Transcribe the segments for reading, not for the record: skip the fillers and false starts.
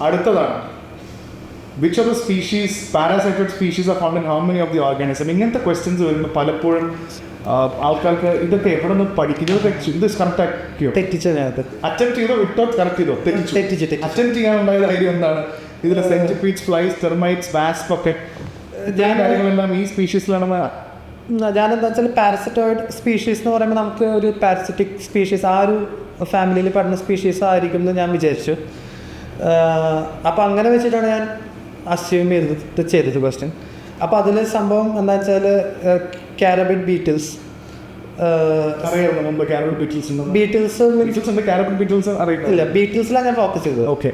അടുത്തതാണ് which of the species parasitized species are found in how many of the organism. ഇങ്ങനത്തെ questions വരുമ്പോൾ പലപ്പോഴും ആൾക്കാർക്ക് ഇതൊക്കെ എവിടെ നിന്ന് പഠിക്കുന്നത് ഇത് കറക്റ്റ് ആക്കിയോ തെറ്റിച്ചതിനകത്ത് അറ്റംപ്റ്റ് ചെയ്തോ വിട്ടോ കറക്റ്റ് ചെയ്തോ തെറ്റിച്ചിട്ട് അറ്റംപ്റ്റ് ചെയ്യാനുണ്ടായ ഐഡിയ എന്താണ് ഇതിൽ സെന്റിപീഡ്സ് ഫ്ലൈസ് ടെർമൈറ്റ്സ് വാസ്പ് ഒക്കെ കാര്യങ്ങളെല്ലാം ഈ സ്പീഷീസിലാണെന്ന്. ഞാനെന്താ വെച്ചാൽ പാരസിറ്റോയിഡ് സ്പീഷീസ് എന്ന് പറയുമ്പോൾ നമുക്ക് ഒരു പാരസിറ്റിക് സ്പീഷീസ് ആ ഒരു ഫാമിലിയിൽ പെടുന്ന സ്പീഷീസ് ആയിരിക്കും എന്ന് ഞാൻ വിചാരിച്ചു. അപ്പോൾ അങ്ങനെ വെച്ചിട്ടാണ് ഞാൻ അസ്യൂം ചെയ്തത് ക്വസ്റ്റ്യൻ. അപ്പോൾ അതിൽ സംഭവം എന്താ വെച്ചാൽ കാരബിഡ് ബീറ്റിൽസ് ഇല്ല, ബീറ്റിൽസിലാണ് ഞാൻ ഫോക്കസ് ചെയ്തത്. ഓക്കെ,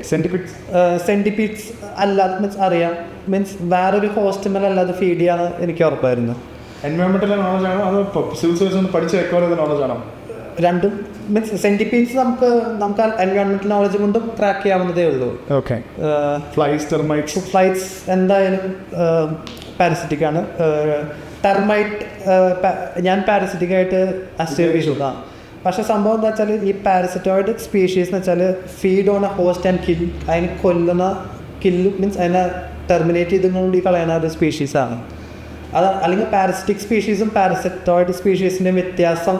സെന്റിപീഡ്സ് അല്ലാതെ മീൻസ് അറിയാം, മീൻസ് വേറൊരു ഹോസ്റ്റമൽ അല്ലാതെ ഫീഡ് ചെയ്യാന്ന് എനിക്ക് ഉറപ്പായിരുന്നു. എൻവയോൺമെന്റൽ നോളജ് ആണോ അതോ സിവിൽ സർവീസ് പഠിച്ച് റെക്കോർഡ് ചെയ്ത നോളജ് ആണോ? രണ്ടും. മീൻസ് സെന്റിപീഡ്സ് നമുക്ക് എൻവയോൺമെന്റൽ നോളജ് കൊണ്ടും ക്രാക്ക് ചെയ്യാവുന്നതേ ഉള്ളൂ. ഓക്കെ, ഫ്ലൈസ് ടെർമൈറ്റ്സ് ഫ്ലൈറ്റ്സ് എന്തായാലും പാരസിറ്റിക് ആണ്. ടെർമൈറ്റ് ഞാൻ പാരസിറ്റിക് ആയിട്ട് അസ്യൂം ചെയ്തതാണ്. പക്ഷേ സംഭവം എന്താ വെച്ചാൽ ഈ പാരസിറ്റോയിഡ് സ്പീഷീസ് എന്ന് വെച്ചാൽ feed on A host and kill, അതിന് കില്ല് മീൻസ് അതിനെ ടെർമിനേറ്റ് ചെയ്തുകൊണ്ട് കളയുന്ന ഒരു സ്പീഷീസാണ് അത്. അല്ലെങ്കിൽ പാരസിറ്റിക് സ്പീഷീസും പാരസിറ്റോയിഡ് സ്പീഷീസിൻ്റെയും വ്യത്യാസം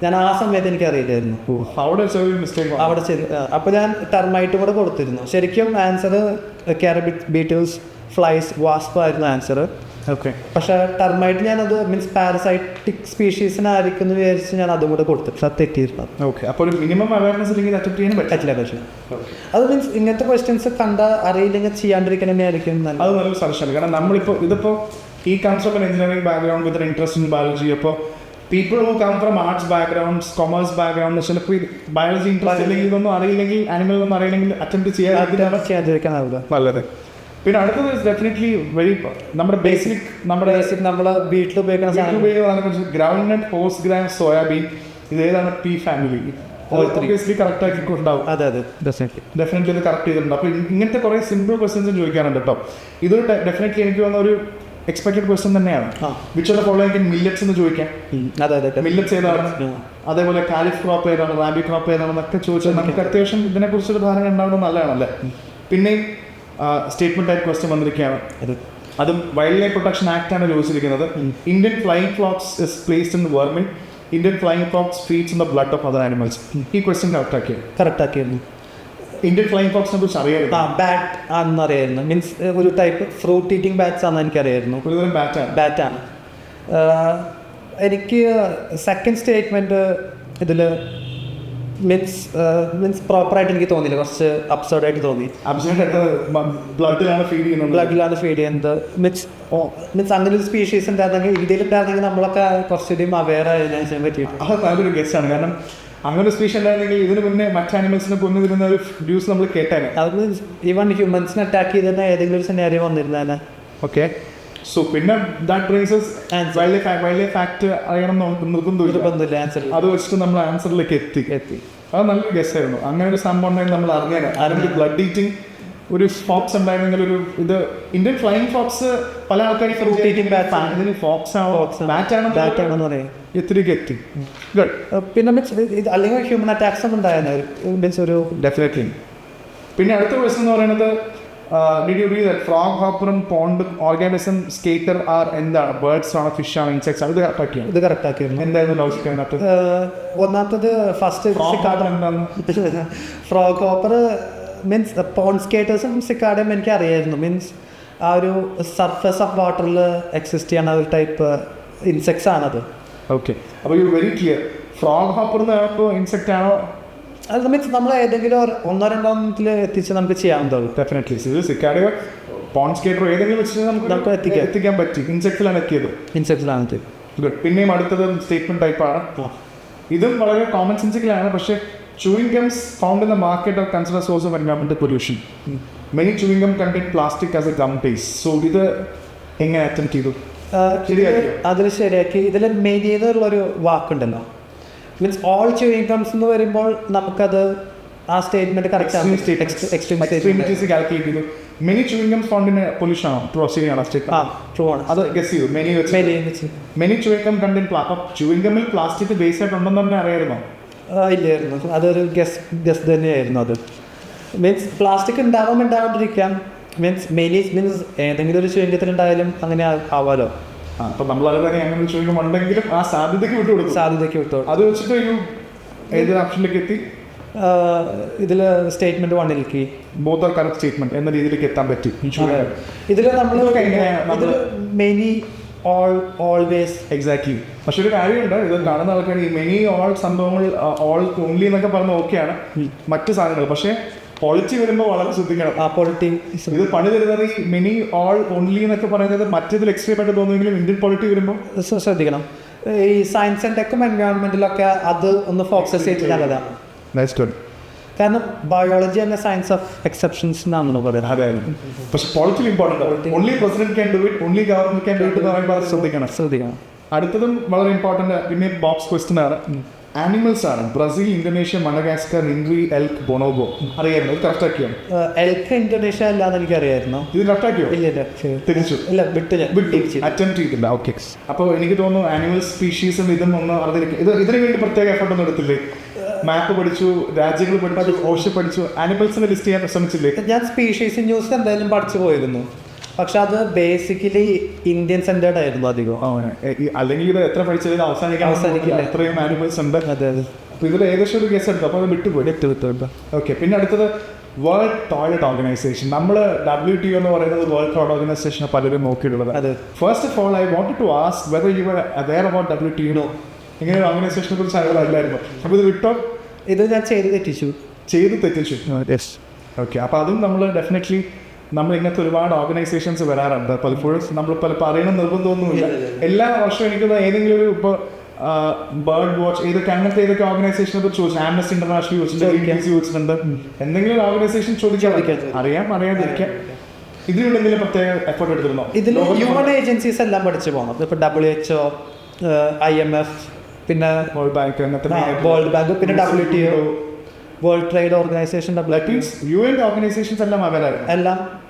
ഞാൻ ആ സമയത്ത് എനിക്ക് അറിയില്ലായിരുന്നു. അവിടെ അപ്പോൾ ഞാൻ ടെർമൈറ്റും കൂടെ കൊടുത്തിരുന്നു. ശരിക്കും ആൻസർ കാരബിഡ് ബീറ്റിൽസ് ഫ്ലൈസ് വാസ്പ് ആയിരുന്നു ആൻസർ. ഓക്കെ, പക്ഷേ ടെർമൈറ്റ് ഞാനത് മീൻസ് പാരസൈറ്റിക് സ്പീഷീസിനായിരിക്കും എന്ന് വിചാരിച്ച് ഞാൻ അതും കൂടെ കൊടുത്തിട്ട് അത് തെറ്റിയിരുന്നു. ഓക്കെ, അപ്പോൾ ഒരു മിനിമം അവയർനെസ് ഇല്ലെങ്കിൽ അറ്റംപ്റ്റ് ചെയ്യാൻ പറ്റില്ല. അത് മീൻസ് ഇങ്ങനത്തെ ക്വസ്റ്റ്യൻസ് അറിയില്ലെങ്കിൽ ചെയ്യാണ്ടിരിക്കാൻ തന്നെയായിരിക്കും നല്ലത്. അത് നല്ലൊരു സജഷനാണ്. കാരണം നമ്മളിപ്പോൾ ഇതിപ്പോൾ ഈ comes from engineering background with interest in biology. അപ്പോൾ people who come from arts backgrounds commerce background ചിലപ്പോൾ ബയോളജി ഇൻട്രസ്റ്റ് ഇല്ലെങ്കിൽ ഇതൊന്നും അറിയില്ലെങ്കിൽ ആനിമലൊന്നും അറിയില്ലെങ്കിൽ അറ്റംപ്റ്റ് ചെയ്യാതിരിക്കാനാവില്ല. നല്ലത്. പിന്നെ അടുത്തത് ഡെഫിനറ്റ്ലി വെരി നമ്മുടെ ബേസിക് നമ്മുടെ വീട്ടിൽ ഉപയോഗിക്കുന്ന ground nut, post gram, soybean, ഇതേതാണ് പി ഫാമിലി. ഒബ്വിയസ്ലി കറക്റ്റ് ആക്കിയിട്ടുണ്ടാവും. അതെ, ഡെഫിനറ്റ്ലി ഇത് കറക്റ്റ് ചെയ്തിട്ടുണ്ട്. അപ്പോൾ ഇങ്ങനത്തെ കുറേ സിമ്പിൾ ക്വസ്റ്റ്യൻസ് ചോദിക്കാറുണ്ട് കേട്ടോ. ഇത് ഡെഫിനറ്റ്ലി എനിക്ക് വന്ന ഒരു എക്സ്പെക്റ്റഡ് ക്വസ്റ്റ്യൻ തന്നെയാണ്. Which of the following millets എന്ന് ചോദിക്കാം. മില്ലറ്റ്സ് ഏതാണ്, അതേപോലെ കാലിഫ് ക്രോപ്പ് ഏതാണ്, റാബി ക്രോപ്പ് ഏതാണെന്നൊക്കെ ചോദിച്ചാൽ നമുക്ക് അത്യാവശ്യം ഇതിനെക്കുറിച്ചൊരു ധാരണ ഉണ്ടാവുന്നത് നല്ലതാണല്ലേ. പിന്നെയും സ്റ്റേറ്റ്മെന്റ് ആയിട്ട് ക്വസ്റ്റ്യൻ വന്നിരിക്കുകയാണ്. അതും വൈൽഡ് ലൈഫ് പ്രൊട്ടക്ഷൻ ആക്ട് ആണ് ചോദിച്ചിരിക്കുന്നത്. Indian flying fox is placed in vermin. Indian flying fox feeds in the blood of other animals. ഈ ക്വസ്റ്റ്യൻ കറക്റ്റ് ആക്കിയിരുന്നു. ഇന്ത്യൻ ഫ്ലൈയിങ് ഫ്ലോക്സിനെ കുറിച്ച് അറിയായിരുന്നു. ബാറ്റ് ആണെന്ന് അറിയായിരുന്നു. മീൻസ് ഒരു ടൈപ്പ് ഫ്രൂട്ട് ഈറ്റിംഗ് ബാറ്റ്സ് ആണെന്ന് എനിക്കറിയായിരുന്നു. ഒരുതരം ബാറ്റാണ്. എനിക്ക് സെക്കൻഡ് സ്റ്റേറ്റ്മെന്റ് ഇതിൽ മീൻസ് പ്രോപ്പറായിട്ട് എനിക്ക് തോന്നിയില്ല, കുറച്ച് അബ്സർഡായിട്ട് തോന്നി. ബ്ലഡിലാണ് ഫീഡ് ചെയ്യുന്നത്. മീൻസ് അങ്ങനെ ഒരു സ്പീഷീസ് ഉണ്ടായിരുന്നെങ്കിൽ ഇന്ത്യയിൽ ഉണ്ടായിരുന്നെങ്കിൽ നമ്മളൊക്കെ കുറച്ചുകൂടിയും അവെയർ ആയതിനെ പറ്റിയിട്ട്. അത് നല്ലൊരു ഗസ്റ്റാണ്. കാരണം അങ്ങനെ സ്പീഷീസ് ഉണ്ടായിരുന്നെങ്കിൽ ഇതിന് മുന്നേ മറ്റ് ആനിമൽസിനെ കൊന്നു വരുന്ന ഒരു ന്യൂസ് നമ്മൾ കേട്ടാണ്. അത് ഈവൺ ഹ്യൂമൻസിനെ അറ്റാക്ക് ചെയ്തിരുന്ന ഏതെങ്കിലും ഒരു സിനാരിയോ വന്നിരുന്നേനെ. ഓക്കെ, സോ പിന്നെ that brings wild life act അറിയണം നിർബന്ധമില്ല. അത് വെച്ചിട്ട് നമ്മൾ ആൻസറിലേക്ക് എത്തി. അത് നല്ലൊരു ഗസ് ആയിരുന്നു. അങ്ങനെ ഒരു സംഭവം ഉണ്ടെങ്കിൽ നമ്മൾ അറിഞ്ഞേനെ. അല്ലെങ്കിൽ ബ്ലഡ് ഈറ്റിംഗ് ഒരു ഫോക്സ് ഉണ്ടായിരുന്നെങ്കിൽ ഒരു ഇത് ഇന്ത്യൻ ഫ്ലൈയിങ് ഫോക്സ് പല ആൾക്കാരും ഇതിന് ഫോക്സ് ബാറ്റാണെന്ന് പറയാം. എത്തിരിക്ക് എത്തി. ഗുഡ്. പിന്നെ മീൻസ് അല്ലെങ്കിൽ ഹ്യൂമൻ അറ്റാക്സ് ഒന്നും ഉണ്ടായിരുന്നു മീൻസ് ഒരു ഡെഫിനറ്റ്ലി. പിന്നെ അടുത്ത ക്വസ്റ്റൻ എന്ന് പറയുന്നത് did you read that frog hopper and pond organism skater are എന്താണ്, ബേർഡ്സ് ആണോ, ഫിഷ് ആണോ, ഇൻസെക്ട്സ് ആണ്? ഇത് കറക്റ്റ് ആക്കിയിരുന്നു. എന്തായിരുന്നു ലോജിക് അതിനകത്ത്? ഒന്നാമത്തത് first frog hopper means pond സ്കേറ്റേഴ്സും സിക്കാഡും എനിക്ക് അറിയായിരുന്നു. മീൻസ് ആ ഒരു സർഫസ് ഓഫ് വാട്ടറിൽ എക്സിസ്റ്റ് ചെയ്യുന്ന ഒരു ടൈപ്പ് ഇൻസെക്ട്സ് ആണത്. ഓക്കെ, അപ്പോൾ you very clear. Frog hopper എന്ന് പറയുമ്പോൾ ഇൻസെക്റ്റ് ആണോ? അത് മീൻസ് നമ്മൾ ഏതെങ്കിലും ഒന്നോ രണ്ടോ മിനിറ്റിൽ എത്തിച്ച് നമുക്ക് ചെയ്യാവുന്നതുള്ളൂ. ഡെഫിനറ്റ്ലി സിക്കാഡോ പോണ്ട് സ്കേറ്ററോ ഏതെങ്കിലും വെച്ച് നമുക്ക് എത്തിക്കാൻ പറ്റി. ഇൻസെക്റ്റിലാണ് എത്തിയത്. ഗുഡ്. പിന്നെയും അടുത്തത് സ്റ്റേറ്റ്മെന്റ് ടൈപ്പാണ്. ഇതും വളരെ കോമൺ സെൻസിക്കലാണ്. പക്ഷേ chewing gums found in the market are considered a source of environmental pollution. Many chewing gum contain plastic as a gum paste. So ഇത് എങ്ങനെ അറ്റംപ്റ്റ് ചെയ്തു? അതിൽ ശരിയാക്കി. ഇതിൽ മെയിൻ ചെയ്തുള്ളൊരു വാക്കുണ്ടല്ലോ, മീൻസ് ഓൾ ച്യൂയിങ് ഗംസ് എന്ന് വരുമ്പോൾ നമുക്കത് ആ സ്റ്റേറ്റ്മെന്റ് കറക്റ്റ് ആണ്. കാൽക്കുലേറ്റ് ചെയ്തു. Many chewing gums found in pollution ആണോ? ശരിയാണോ സ്റ്റേറ്റ്മെന്റ്? ട്രൂ ആണ്. അത് ഗസ് ചെയ്തു. Many chewing gum contain plastic. chewing gumമിൽ പ്ലാസ്റ്റിക് ബേസ് ആയിട്ടുണ്ടെന്ന് തന്നെ അറിയായിരുന്നോ? ഇല്ലായിരുന്നു. അതൊരു ഗസ് തന്നെയായിരുന്നു അത്. Means plastic ഉണ്ടാവാണ്ടിരിക്കാം. മീൻസ് ഏതെങ്കിലും ഒരു ചുരുക്കത്തിലുണ്ടായാലും അങ്ങനെ ആവാലോ. അപ്പൊ നമ്മളത് തന്നെ അങ്ങനെ ചോദിക്കുമ്പോണ്ടെങ്കിലും ആ സാധ്യതയ്ക്ക് വിട്ടുകൊടുക്കും. അത് വെച്ചിട്ട് ഒരു ഏത് ഓപ്ഷനിലേക്ക് എത്തി? ഇതിൽ statement 1 both are correct statement എന്ന രീതിയിലേക്ക് എത്താൻ പറ്റി. ഇതിൽ നമ്മൾ മെനി ഓൾവേസ് എക്സാക്ട്ലി. പക്ഷെ ഒരു കാര്യമുണ്ട്, ഇത് കാണുന്ന ആൾക്കാർ ഈ മെനി ഓൾ സംഭവങ്ങൾ ഓൾ ഓൺലി എന്നൊക്കെ പറഞ്ഞ ഓക്കെയാണ് മറ്റു സാധനങ്ങൾ. പക്ഷെ പൊളിറ്റി വരുമ്പോൾ വളരെ ശ്രദ്ധിക്കണം. ഇത് പണി തരുന്നത് ഈ മെനി ഓൾ ഓൺലി എന്നൊക്കെ പറയുന്നത് മറ്റേതിൽ എക്സ്ട്രീം ആയിട്ട് തോന്നുമെങ്കിലും ഇന്ത്യൻ പൊളിറ്റി വരുമ്പോൾ ശ്രദ്ധിക്കണം. ഈ സയൻസ് ആൻഡ് ടെക്കും എൻവയോൺമെന്റിലൊക്കെ അത് ഒന്ന് ഫോക്കസ് ചെയ്തിട്ട് നല്ലതാണ്. കാരണം biology and science of exceptions എന്നാണല്ലോ പറയുന്നത്. അതെ, പക്ഷെ political important. Only president can do it, only government can do it എന്ന് പറയുമ്പോൾ ശ്രദ്ധിക്കണം. അടുത്തതും വളരെ ഇമ്പോർട്ടൻ്റ്, പിന്നെ ബോക്സ് ക്വസ്റ്റ്യൻ ആണ്. ആനിമൽസ് ആണ്. Brazil, Indonesia, Madagascar, indri, elk, bonobo. അറിയായിരുന്നു? ഇത് കറക്റ്റ് ആക്കിയോ? എൽക്ക് ഇന്തോനേഷ്യ അല്ലാന്ന് എനിക്കറിയായിരുന്നു. ഇത് കറക്റ്റ് ആക്കിയോ? ഇല്ല, തിരിച്ചു അറ്റംപ്റ്റ് ചെയ്തില്ല. ഓക്കെ. അപ്പോൾ എനിക്ക് തോന്നുന്നു ആനിമൽ സ്പീഷീസും ഇതും ഒന്ന് അറിഞ്ഞിരിക്കും. ഇതിനു വേണ്ടി പ്രത്യേക എഫർട്ട് ഒന്നും എടുത്തില്ലേ? മാപ്പ് പഠിച്ചു, രാജ്യങ്ങൾ പഠിച്ചു, ഓഷൻ പഠിച്ചു, ആനിമൽസിനെ ലിസ്റ്റ് ചെയ്യാൻ ശ്രമിച്ചില്ലേ? ഞാൻ സ്പീഷീസ് ന്യൂസ് എന്തായാലും പഠിച്ചു പോയിരുന്നു. പക്ഷെ അത് ബേസിക്കലി ഇന്ത്യൻ സെന്റേർഡ് ആയിരുന്നു അധികം. അല്ലെങ്കിൽ ഇത് എത്ര പഠിച്ചത് അവസാനിക്കില്ല, എത്രയും ആനിമൽസ് ഉണ്ട്. അതെ. അപ്പോൾ ഇതിൽ ഏകദേശം ഒരു കേസ് എടുത്തു. അപ്പോൾ അത് വിട്ടുപോയി. ഓക്കെ. പിന്നെ അടുത്തത് വേൾഡ് ടോയ്ലറ്റ് ഓർഗനൈസേഷൻ. നമ്മൾ WTO എന്ന് പറയുന്നത് വേൾഡ് ടോയ്ലറ്റ് ഓർഗനൈസേഷനെ പലരും നോക്കിയിട്ടുള്ളത്. അതെ. First of all I wanted to ask whether you are aware about WTO. ഇങ്ങനെ ഒരു ഓർഗനൈസേഷനെ കുറിച്ച് അറിയില്ലായിരുന്നു. അപ്പോൾ ഇത് വിട്ടോ? ഇത് ഞാൻ ചെയ്ത് തെറ്റിച്ചു. ഓക്കെ. അപ്പോൾ അതും നമ്മൾ ഡെഫിനറ്റ്ലി നമ്മൾ ഇങ്ങനത്തെ ഒരുപാട് ഓർഗനൈസേഷൻസ് വരാറുണ്ട്. പലപ്പോഴും നമ്മൾ അറിയണം നിർബന്ധമൊന്നുമില്ല. എല്ലാ വർഷവും എനിക്ക് ഏതെങ്കിലും ഒരു ഇപ്പോൾ ബേർഡ് വാച്ച് അങ്ങനത്തെ ഏതൊക്കെ ഓർഗനൈസേഷനെ കുറിച്ച് ചോദിച്ചു. ആംനസ്റ്റി ഇന്റർനാഷണൽ ചോദിച്ചിട്ടുണ്ട്. എന്തെങ്കിലും ഒരു ഓർഗനൈസേഷൻ അറിയാതിരിക്കാം. ഇതിനുവേണ്ടി എന്തെങ്കിലും പ്രത്യേക എഫേർട്ട് എടുത്തിരുന്നോ? ഇതിൽ ഹ്യൂമൻ ഏജൻസീസ് എല്ലാം പഠിച്ചു പോകണം. ഇപ്പോൾ WHO, IMF, പിന്നെ വേൾഡ് ബാങ്ക്, പിന്നെ WTO, world trade organisation, UN organisations എല്ലാം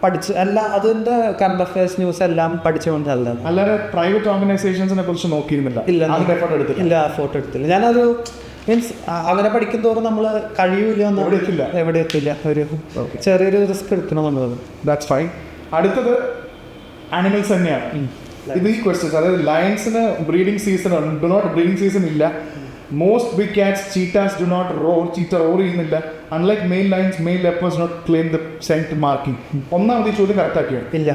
പഠിച്ച് അതിന്റെ കറണ്ട് അഫയേഴ്സ് ന്യൂസ് എല്ലാം പഠിച്ചുകൊണ്ട് അല്ലാതെ പ്രൈവറ്റ് ഓർഗനൈസേഷൻസിനെ കുറിച്ച് നോക്കിയിരുന്നില്ല. എഫോർട്ട് എടുത്തില്ല. ഞാനൊരു മീൻസ് അങ്ങനെ പഠിക്കും തോറും നമ്മൾ കഴിയൂല, എവിടെ എത്തില്ല. ഒരു ചെറിയൊരു റിസ്ക് എടുക്കണമെന്നുള്ളത്. That's fine. അടുത്തത് ആനിമൽസ് തന്നെയാണ്. ഇത് ഈ ക്വസ്റ്റ്യൻസ്, അതായത് ലയൺസിന് ബ്രീഡിംഗ് സീസൺ ബ്രീഡിംഗ് സീസൺ ഇല്ല. Most big cats, cheetahs do not roar. Cheetah roar ചെയ്യുന്നില്ല. Unlike male lions, male leopards not claim the scent marking. ഒന്നാമത് ഈ ചോദ്യം കറക്റ്റ് ആക്കിയോ? ഇല്ല.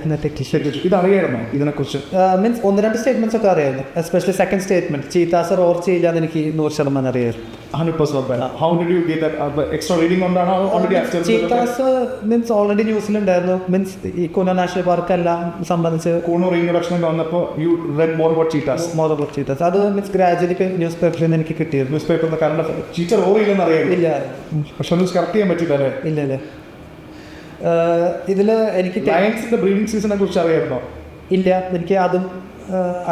ഇത് അറിയായിരുന്നോ ഇതിനെക്കുറിച്ച്? മീൻസ് 1-2 സ്റ്റേറ്റ്മെന്റ്സ് ഒക്കെ അറിയായിരുന്നു. എസ്പെഷ്യലി സെക്കൻഡ് സ്റ്റേറ്റ്മെന്റ്, ചീത്താസ് റോർ ചെയ്യില്ല എന്ന് എനിക്ക് 100% അറിയായിരുന്നു. 100%. How did you get that? Extra reading കൊണ്ടാണോ? ചീത്താസ് മീൻസ് ഓൾറെഡി ന്യൂസിലുണ്ടായിരുന്നു. മീൻസ് ഈ കുനോ നാഷണൽ പാർക്ക് എല്ലാം സംബന്ധിച്ച് കൂണോ റീഇൻട്രൊഡക്ഷൻ വന്നപ്പോൾ യു റെഡ് മോർ അബൌട്ട് ചീത്താസ്. അത് മീൻസ് ഗ്രാജുവലി ന്യൂസ് പേപ്പറിൽ നിന്ന് എനിക്ക് കിട്ടിയിരുന്നു. ന്യൂസ് പേപ്പറിൽ കാരണം ചീറ്റ റോർ ഇല്ലെന്ന് അറിയാം. ഇല്ല. പക്ഷെ ഒന്ന് കറക്റ്റ് ചെയ്യാൻ പറ്റില്ല. ഇല്ല. ഇതിൽ എനിക്ക് ലയൺസിന്റെ ബ്രീഡിംഗ് സീസണിനെ കുറിച്ച് അറിയായിരുന്നോ? ഇല്ല, എനിക്ക് അതും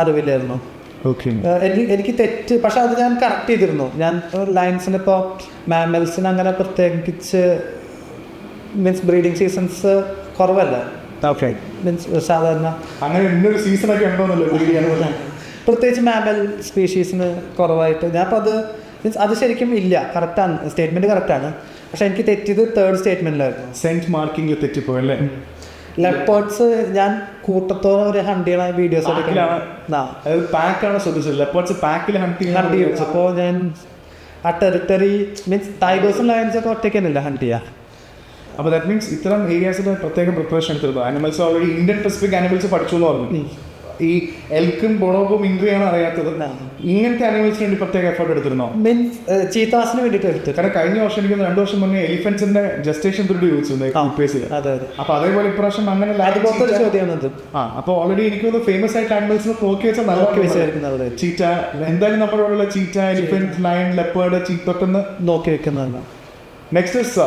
അറിവില്ലായിരുന്നു. എനിക്ക് തെറ്റ്, പക്ഷെ അത് ഞാൻ കറക്റ്റ് ചെയ്തിരുന്നു. ഞാൻ ലയൺസിന് ഇപ്പോൾ മാമൽസിന് അങ്ങനെ പ്രത്യേകിച്ച് മീൻസ് ബ്രീഡിംഗ് സീസൺസ് കുറവല്ല. മീൻസ് സാധാരണ അങ്ങനെ ഇന്നൊരു സീസണൊക്കെ ഉണ്ടോന്നല്ലോ പ്രത്യേകിച്ച് മാമൽ സ്പീഷീസിന് കുറവായിട്ട്. ഞാൻ അപ്പോൾ അത് ശരിക്കും ഇല്ല. കറക്റ്റാണ്, സ്റ്റേറ്റ്മെൻറ്റ് കറക്റ്റാണ്. പക്ഷെ എനിക്ക് തെറ്റിയത് തേർഡ് സ്റ്റേറ്റ്മെൻറ്റിലായിരുന്നു. സെന്റ് മാർക്കിംഗ് തെറ്റിപ്പോയല്ലേ? ലെപ്പേർഡ്സ് ഞാൻ കൂട്ടത്തോടെ ഒരു ഹണ്ട് ചെയ്യണ വീഡിയോസ് പാക്കാണ് ശ്രദ്ധിച്ചത്. ലെപ്പേർഡ്സ് പാക്കിൽ ഹണ്ട് ചെയ്യും. അപ്പോൾ ഞാൻ ആ ടെറിട്ടറി മീൻസ് ടൈഗേഴ്സും ലയൺസൊക്കെ ഒറ്റയ്ക്കല്ല ഹണ്ട് ചെയ്യുക. അപ്പോൾ ദാറ്റ് മീൻസ് ഇത്തരം ഏരിയാസിൽ പ്രത്യേകം പ്രിപ്പറേഷൻ എടുത്തിരുന്നു. Animals already Indian Pacific animals പഠിച്ചു എന്ന് പറഞ്ഞു. ഈ എൽക്കും ബൊണോബും ഇൻഡ്രിയാണ് അറിയാത്തത്. ഇങ്ങനത്തെ ആനിമൽസിന് വേണ്ടി പ്രത്യേക എഫേർട്ട് എടുത്തിരുന്നോ? മീൻസ് ചീത്താസിന് വേണ്ടിയിട്ട് എടുത്തു. കാരണം കഴിഞ്ഞ വർഷം എനിക്ക് 2 വർഷം മുന്നേ എലിഫന്റ്സിന്റെ ജസ്റ്റേഷൻ പീരീഡ് ചോദിച്ചു. അപ്പൊ അതേപോലെ ഇപ്രാവശ്യം അങ്ങനെ ചോദ്യമാണ്. അപ്പൊ ഓൾറെഡി എനിക്ക് ഫേമസ് ആയിട്ട് ആനിമൽസിനെ നോക്കി വെച്ചാൽ നല്ല ചീറ്റ. എന്തായാലും നമ്മുടെ ഉള്ള ചീറ്റ, എലിഫന്റ്, ലയൺ, ലെപ്പേർഡ്, ചീത്തൊക്കെന്ന് നോക്കി വെക്കുന്നതാണ്. Next is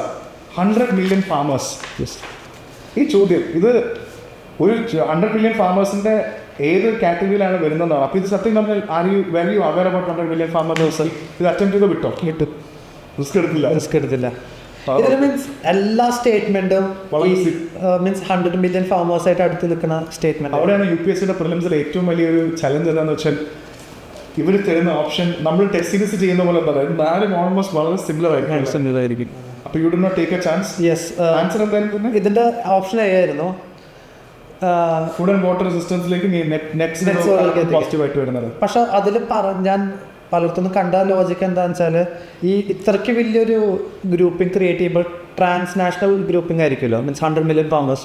100 million farmers. ഈ ചോദ്യം ഇത് ഒരു 100 million farmersന്റെ ഏത് കാറ്റഗറിയിലാണ് വരുന്നതാണ്. അപ്പോൾ ഇത് സത്യം പറഞ്ഞാൽ very aware about 100 million farmers? ഇത് അറ്റംപ്റ്റ് ചെയ്ത് വിട്ടോ? റിസ്ക് എടുത്തില്ല. ഇതിൽ മീൻസ് എല്ലാ സ്റ്റേറ്റ്മെന്റും മീൻസ് 100 million farmers ആയിട്ട് അടുത്ത് നിൽക്കുന്ന സ്റ്റേറ്റ്മെന്റ്. അവിടെയാണ് UPSCയുടെ പ്രിലിംസിൽ ഏറ്റവും വലിയൊരു ചലഞ്ച് എന്താണെന്ന് വെച്ചാൽ ഇവർ തരുന്ന ഓപ്ഷൻ നമ്മൾ ടെസ്റ്റ് സീരീസ് ചെയ്യുന്ന പോലെ 4 ഓൾമോസ്റ്റ് വളരെ സിമിലർ ആയിരിക്കും. അപ്പോൾ you do not take a chance. Yes. Answer എന്തായാലും തന്നെ ഇതിന്റെ ഓപ്ഷൻ എ ആയിരുന്നു. ഫുഡ് ആൻഡ് വാട്ടർ റെസിസ്റ്റൻസിലേക്ക് പോസിറ്റീവ് ആയിട്ട് വരുന്നത്. പക്ഷെ അതിൽ ഞാൻ പലർത്തുനിന്ന് കണ്ട ലോജിക്ക് എന്താണെന്ന് വെച്ചാൽ ഈ ഇത്രയ്ക്ക് വലിയൊരു ഗ്രൂപ്പിംഗ് ക്രിയേറ്റ് ചെയ്യുമ്പോൾ ട്രാൻസ്നാഷണൽ ഗ്രൂപ്പിംഗ് ആയിരിക്കുമല്ലോ, മീൻസ് 100 million farmers.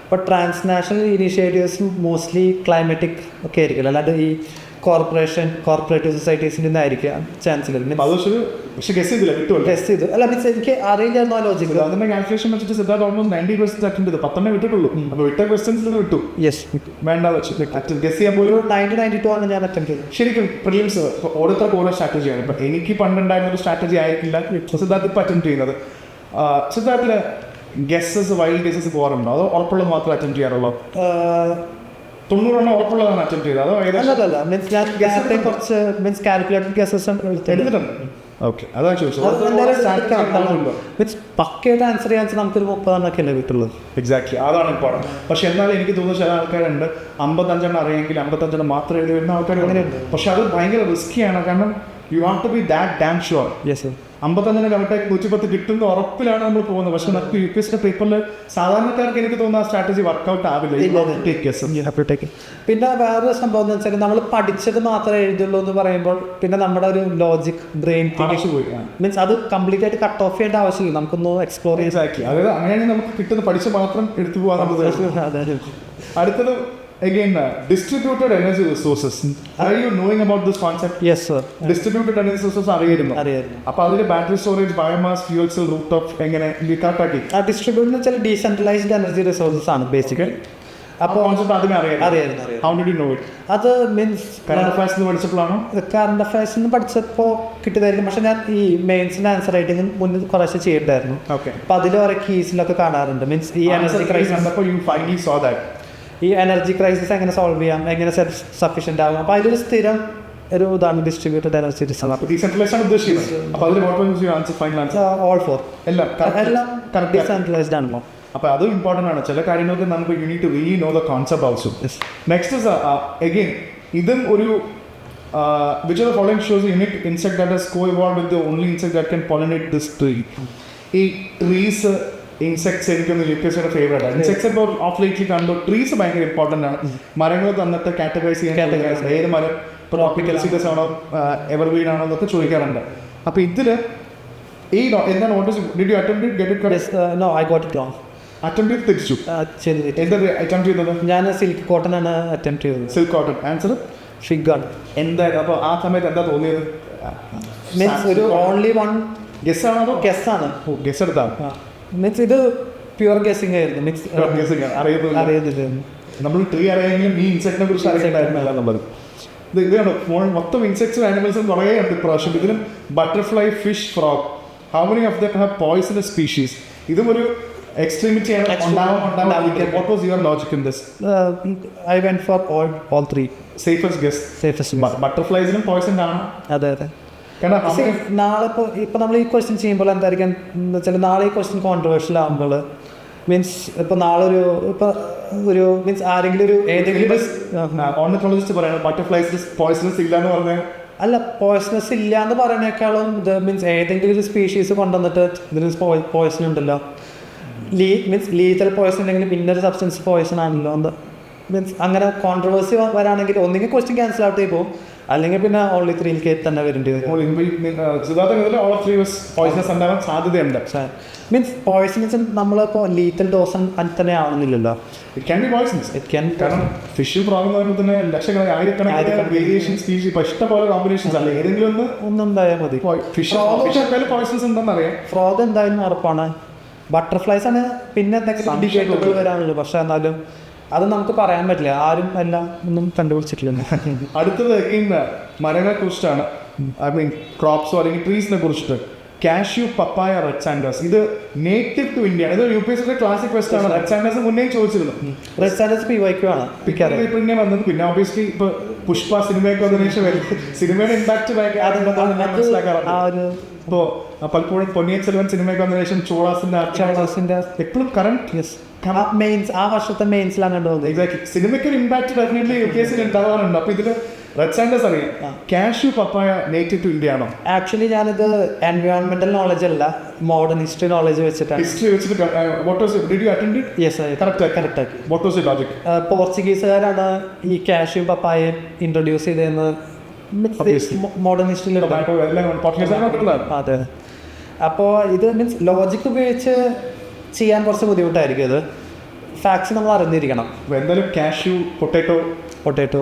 അപ്പോൾ ട്രാൻസ്നാഷണൽ ഇനീഷ്യേറ്റീവ്സ് മോസ്റ്റ്ലി ക്ലൈമാറ്റിക് ഒക്കെ ആയിരിക്കുമല്ലോ, അല്ലാണ്ട് ഈ കോർപ്പറേറ്റീവ് സൊസൈറ്റീസിൻ്റെ നിന്ന് ആയിരിക്കാം ചാൻസ് ഇല്ല. ടെസ്റ്റ് ചെയ്തു അല്ല മീൻസ് എനിക്ക് അറിയില്ലായിരുന്നു ആ ലോജിക്ക്. അതിന്റെ കാൽക്കുലേഷൻ വെച്ചിട്ട് സിദ്ധാർത്ഥ് ഓൾമോസ്റ്റ് 90% അറ്റൻഡ് ചെയ്തു. 10 വിട്ടിട്ടുള്ളൂ. അപ്പോൾ വിട്ട ക്വസ്റ്റൻസിൽ വിട്ടു. യെസ്, വേണ്ട വെച്ച് ഗസ് ചെയ്യാൻ പോലും 92 ആണ് ഞാൻ അറ്റൻഡ് ചെയ്തത്. ശരിക്കും പ്രിലിംസ് ഓരോരുത്തർക്ക് ഓരോ സ്ട്രാറ്റജിയാണ്. ഇപ്പം എനിക്ക് പണ്ടുണ്ടായിരുന്ന ഒരു സ്ട്രാറ്റജി ആയിരിക്കില്ല സിദ്ധാർത്ഥ് ഇപ്പം അറ്റൻഡ് ചെയ്യുന്നത്. സിദ്ധാർത്ഥിന് ഗസ്സസ് വൈൽഡ് ഗസ്സസ് പോകാറുണ്ടോ അതോ ഉറപ്പുള്ളത് മാത്രം അറ്റൻഡ് ചെയ്യാറുള്ളൂ? 90 ഉറപ്പുള്ളതാണ് അറ്റൻഡ് ചെയ്തത് അതോ അല്ലല്ല മീൻസ് ഞാൻ ഗസ്സത്തെ കുറച്ച് മീൻസ് കാൽക്കുലേറ്റഡ് ഗസ്സസ് എടുത്തിട്ടുണ്ട്. ഓക്കെ, അതാണ് ചോദിച്ചത്. മീൻസ് പക്കയായിട്ട് ആൻസർ ചെയ്യാൻ നമുക്കൊരു 30 അല്ലേ കിട്ടുള്ളൂ. എക്സാക്ട്ലി, അതാണ് ഇമ്പോർട്ടൻറ്റ്. പക്ഷെ എന്നാലും എനിക്ക് തോന്നുന്നു ചില ആൾക്കാരുണ്ട് 55 അറിയാമെങ്കിൽ 55 മാത്രം എഴുതി വരുന്ന ആൾക്കാർ അങ്ങനെയുണ്ട്. പക്ഷെ അത് ഭയങ്കര റിസ്ക്കിയാണ്. കാരണം you have to be that damn sure. Yes, 55 കറക്റ്റായി 110 കിട്ടുന്ന ഉറപ്പിലാണ് നമ്മൾ പോകുന്നത്. പക്ഷെ നമുക്ക് UPSC പേപ്പറിൽ സാധാരണക്കാർക്ക് എനിക്ക് തോന്നുന്ന ആ സ്ട്രാറ്റജി വർക്കൗട്ട് ആവില്ല. പിന്നെ വേറൊരു സംഭവം എന്ന് വെച്ചാൽ നമ്മൾ പഠിച്ചത് മാത്രമേ എഴുതുള്ളൂ എന്ന് പറയുമ്പോൾ പിന്നെ നമ്മുടെ ഒരു ലോജിക് ബ്രെയിൻ പോയി മീൻസ് അത് കംപ്ലീറ്റ് ആയിട്ട് കട്ട് ഓഫ് ചെയ്യേണ്ട ആവശ്യമില്ല, നമുക്കൊന്ന് എക്സ്പ്ലോർ ചെയ്യാൻ. അതായത് അങ്ങനെയാണെങ്കിൽ നമുക്ക് കിട്ടുന്ന പഠിച്ച് മാത്രം എടുത്തു പോകാൻ. അടുത്തത് again distributed energy resources. Are you knowing about this concept? Yes sir. Distributed energy resources അറിയായിരുന്നു. അപ്പോൾ അതിൽ battery storage, biomass, fuel cell, roof top എങ്ങനെ കറക്റ്റാക്കി? ആ ഡിസ്ട്രിബ്യൂട്ട് എന്ന് വെച്ചാൽ ഡീസെൻട്രലൈസ്ഡ് എനർജി റിസോഴ്സസ് ആണ് ബേസിക്കലി. അപ്പോൾ കോൺസെപ്റ്റ് ആദ്യമേ അറിയായിരുന്നു. How did you know it? അത് മീൻസ് കറണ്ട് അഫയേഴ്സ് പഠിച്ചപ്പോഴാണോ? കറണ്ട് അഫയേഴ്സ് പഠിച്ചപ്പോൾ കിട്ടിയതായിരിക്കും. പക്ഷെ ഞാൻ ഈ മെയിൻസിൻ്റെ ആൻസർ റൈറ്റിംഗ് മുന്നിൽ കുറേശ്ശെ ചെയ്തിട്ടായിരുന്നു. ഓക്കെ, അപ്പോൾ അതിൽ ഓരോ കീസിലൊക്കെ കാണാറുണ്ട്. മീൻസ് ഈ എനർജി ക്രൈസിസ് കണ്ടപ്പോൾ you finally saw that. ഈ എനർജി ക്രൈസിസ് എങ്ങനെ സോൾവ് ചെയ്യാം, എങ്ങനെ സെൽഫ് സഫീഷ്യൻ്റ് ആകും. അപ്പോൾ അതിലൊരു സ്ഥിരം ഒരു ഇതാണ് ഡിസ്ട്രിബ്യൂട്ടഡ് എനർജി റിസോഴ്സ്. ഡീസെൻട്രലൈസ്ഡ് ആണ് ഉദ്ദേശിക്കുന്നത്. അപ്പോൾ അതിൽ what was your answer, final answer? All four എല്ലാം ഡീസെൻട്രലൈസ്ഡ് ആണല്ലോ. അപ്പോൾ അത് ഇമ്പോർട്ടൻ്റ് ആണ്. ചില കാര്യങ്ങൾക്ക് നമുക്ക് you need to re know the concept also. Next is again ഇതും ഒരു which of the following shows a unique insect that has co-evolved with the only insect that can pollinate this tree? ഈ trees insects എനിക്കൊന്ന് UPSCയുടെ favourite ആണ്. Insects ഇപ്പോൾ of lately കണ്ടു. Trees ഭയങ്കര important ആണ്. മരങ്ങൾ തന്നിട്ട് കാറ്റഗറൈസ് ചെയ്യാൻ ഏത് മരം ട്രോപ്പിക്കൽ സീഡസ് ആണോ എവർഗ്രീൻ ആണോ എന്നൊക്കെ ചോദിക്കാറുണ്ട്. അപ്പോൾ ഇതിൽ ഈ എന്താണ് did you attempt get it correct? No, I got it wrong. Attempt തിരിച്ചു. എന്താ അറ്റംപ്റ്റ് ചെയ്തത്? ഞാൻ സിൽക്ക് കോട്ടൺ ആണ് അറ്റംപ്റ്റ് ചെയ്തത്. Silk cotton. ആൻസർ ഫിഗ് ആണ്. എന്തായാലും അപ്പോൾ ആ സമയത്ത് എന്താ തോന്നിയത്? മീൻസ് ഒരു ഓൺലി വൺ ഗെസ് ആണോ അതോ ഗെസ് ആണ്? ഗെസ് എടുത്താണ്. മീൻസ് ഇത് പ്യുവർ ഗെസ്സിങ് ആയിരുന്നു. മീൻസ് അറിയുന്നില്ല. നമ്മൾ ട്രീ അറിയാമെങ്കിലും ഈ ഇൻസെക്റ്റിനെ കുറിച്ച് അറിയണ്ടായിരുന്നില്ല എന്നുള്ളത്. ഇത് കണ്ടോ, മൊത്തം ഇൻസെക്ട്സും ആനിമൽസും കുറേ ഉണ്ട് ഇപ്രാവശ്യം. ഇതിലും butterfly, fish, frog, how many of them have poisonous species? ഇതും ഒരു എക്സ്ട്രീമിറ്റി ഉണ്ടാവാതിരിക്കാൻ. What was your logic in this? I went for all three. Safest guess. ബട്ടർഫ്ലൈസിനും പോയിസൺ ആണ്. അതെ അതെ. നാളെ ഇപ്പോൾ നമ്മൾ ഈ ക്വസ്റ്റ്യൻ ചെയ്യുമ്പോൾ എന്തായിരിക്കും എന്ന് വെച്ചാൽ നാളെ ഈ ക്വസ്റ്റ്യൻ കോൺട്രവേഴ്ഷ്യൽ ആകുമ്പോൾ മീൻസ് ഇപ്പോൾ നാളെ ഒരു മീൻസ് ആരെങ്കിലും ഒരു ഏതെങ്കിലും ഓർണിത്തോളജിസ്റ്റ് പറയുന്നത് ബട്ടർഫ്ലൈസ് പോയിസണസ് ഇല്ല എന്ന് പറഞ്ഞാൽ അല്ല, പോയിസണസ് ഇല്ല എന്ന് പറയുന്നേക്കാളും ഇത് മീൻസ് ഏതെങ്കിലും ഒരു സ്പീഷീസ് കൊണ്ടുവന്നിട്ട് ഇതിന് പോയിസൺ ഉണ്ടല്ലോ, മീൻസ് ലീതൽ പോയിസൺ ഉണ്ടെങ്കിൽ പിന്നൊരു സബ്സ്റ്റൻസ് പോയിസൺ ആണല്ലോ എന്താ മീൻസ് അങ്ങനെ കോൺട്രവേഴ്സി വരാണെങ്കിൽ ഒന്നെങ്കിൽ ക്വസ്റ്റ്യൻ ക്യാൻസൽ ഔട്ട് ചെയ്യും, അല്ലെങ്കിൽ പിന്നെ ഓൺലി 3 തന്നെ വരേണ്ടി വരും. സാധ്യതയുണ്ട്. മീൻസ് പോയിസൺസ് നമ്മളിപ്പോൾ ലീത്തൽ ഡോസ് തന്നെ ആവുന്നില്ലല്ലോ. It can be poisons. It can. കാരണം ഫിഷിൽ പ്രോബ്ലം എന്ന് പറയുമ്പോൾ തന്നെ ലക്ഷക്കണക്കിന് ആയിരക്കണക്കിന് വേരിയേഷൻ സ്പീഷീസ് ഇപ്പോൾ ഇഷ്ടംപോലെ കോമ്പിനേഷൻസ് അല്ല. ഏതെങ്കിലും ഒന്നുണ്ടായാൽ മതി. ഫിഷ് പോയിസൺസ് ഉണ്ടെന്ന് അറിയാം. ഫ്രോഗ് എന്തായാലും ഉറപ്പാണ്. ബട്ടർഫ്ലൈസ് ആണ് പിന്നെ എന്തെങ്കിലും ഇൻഡിക്കേറ്ററുകൾ വരാനുള്ളൂ. പക്ഷെ എന്നാലും അത് നമുക്ക് പറയാൻ പറ്റില്ല. ആരും എല്ലാം ഒന്നും കണ്ടുപിടിച്ചിട്ടില്ല. അടുത്തത് മരങ്ങളെ കുറിച്ചിട്ടാണ്. ഐ മീൻ ക്രോപ്സോ അല്ലെങ്കിൽ ട്രീസിനെ കുറിച്ചിട്ട്. കാഷ്യൂ, പപ്പായ, റെഡ് സാൻഡേഴ്സ്. ഇത് നേറ്റീവ് ടു ഇന്ത്യ. ഇത് UPSCയുടെ ക്ലാസിക് ക്വസ്റ്റൻ ആണ്. റെഡ് സാൻഡേഴ്സ് മുന്നേ ചോദിച്ചിരുന്നു. റെഡ് സാൻഡേഴ്സ് PYQ ആണ് പിന്നെ വന്നത്. പിന്നെ ഒബിയസ്ലി ഇപ്പൊ പുഷ്പ സിനിമയൊക്കെ വന്നതിന് ശേഷം സിനിമയുടെ ഇമ്പാക്ട് മനസ്സിലാക്കാറുണ്ട്. ഇപ്പോൾ പലപ്പോഴും പൊന്നിയൻ സെൽവൻ സിനിമയൊക്കെ വന്നതിന് ശേഷം ചോളാസിന്റെ എപ്പോഴും കറണ്ട് മെയിൻസ് ആ വർഷത്തെ മെയിൻസിലാണ് കണ്ടുപോകുന്നത്. എക്സാക്ട്ലി. സിനിമയ്ക്ക് ഒരു ഇമ്പാക്ട് ഡെഫിനറ്റ്ലി UPSCയിൽ ഉണ്ടാവാറുണ്ട്. അപ്പോൾ ഇതിൽ റെഡ് സാൻഡേഴ്സ് അറിയാം. Cashew papaya native to India ആണോ? ആക്ച്വലി ഞാനിത് എൻവയോൺമെന്റൽ നോളജ് അല്ല, മോഡേൺ ഹിസ്റ്ററി നോളജ് വെച്ചിട്ടാണ്. ഹിസ്റ്ററി വെച്ചിട്ട് what was it? Did you attend it? Yes, correct ആക്കി. What was the logic? പോർച്ചുഗീസുകാരാണ് ഈ കാഷ്യൂ പപ്പായ ഇൻട്രൊഡ്യൂസ് ചെയ്തതെന്ന് മോഡേൺ ഹിസ്റ്ററിയിൽ. അതെ. അപ്പോൾ ഇത് മീൻസ് ലോജിക് ഉപയോഗിച്ച് ചെയ്യാൻ കുറച്ച് ബുദ്ധിമുട്ടായിരിക്കും. ഇത് ഫാക്ട്സ് നമ്മൾ അറിഞ്ഞിരിക്കണം. എന്തായാലും കാഷ്യൂ, പൊട്ടാറ്റോ, ടൊമാറ്റോ,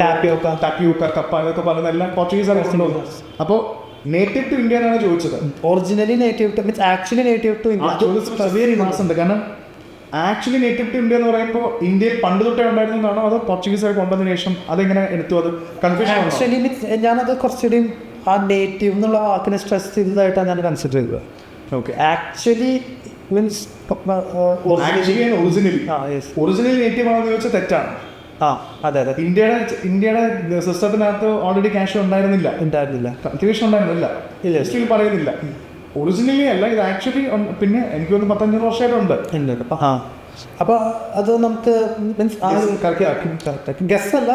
ടാപ്പിയോക്ക, കപ്പ ഇതൊക്കെ പറയുന്ന എല്ലാം പോർച്ചുഗീസാണ് കൊണ്ടുവന്നു. അപ്പോൾ നേറ്റീവ് ടു ഇന്ത്യ എന്നാണ് ചോദിച്ചത്. Originally native to means actually native to India. കാരണം ആക്ച്വലി നേറ്റീവ് ടു ഇന്ത്യ എന്ന് പറയുമ്പോൾ ഇന്ത്യയിൽ പണ്ട് തൊട്ടേ ഉണ്ടായിരുന്നതാണോ അതോ പോർച്ചുഗീസുകാർ കൊണ്ടുവന്നതിന് ശേഷം അതെങ്ങനെ എടുത്തു? അത് കൺഫ്യൂഷൻ. ആക്ച്വലി മീൻസ് ഞാനത് കുറച്ചുകൂടി ആ നേറ്റീവ് എന്നുള്ള വാക്കിനെ സ്ട്രെസ് ചെയ്തതായിട്ടാണ് ഞാൻ കൺസിഡർ ചെയ്തത്. Okay. Actually means original native ആണെന്ന് ചോദിച്ചാൽ തെറ്റാണ്. അതെ. ഇന്ത്യയുടെ സിസ്റ്റത്തിനകത്ത് ഓൾറെഡി ക്യാഷ് ഉണ്ടായിരുന്നില്ല, കൺഫ്യൂഷൻ ഉണ്ടായിരുന്നില്ല, ഹിസ്റ്ററിയിൽ പറയുന്നില്ല. ഒറിജിനലി അല്ല ഇത് ആക്ച്വലി. പിന്നെ എനിക്ക് തോന്നുന്നു 1500 വർഷമായിട്ടുണ്ട്. അപ്പോൾ അത് നമുക്ക് ഗസ് അല്ല,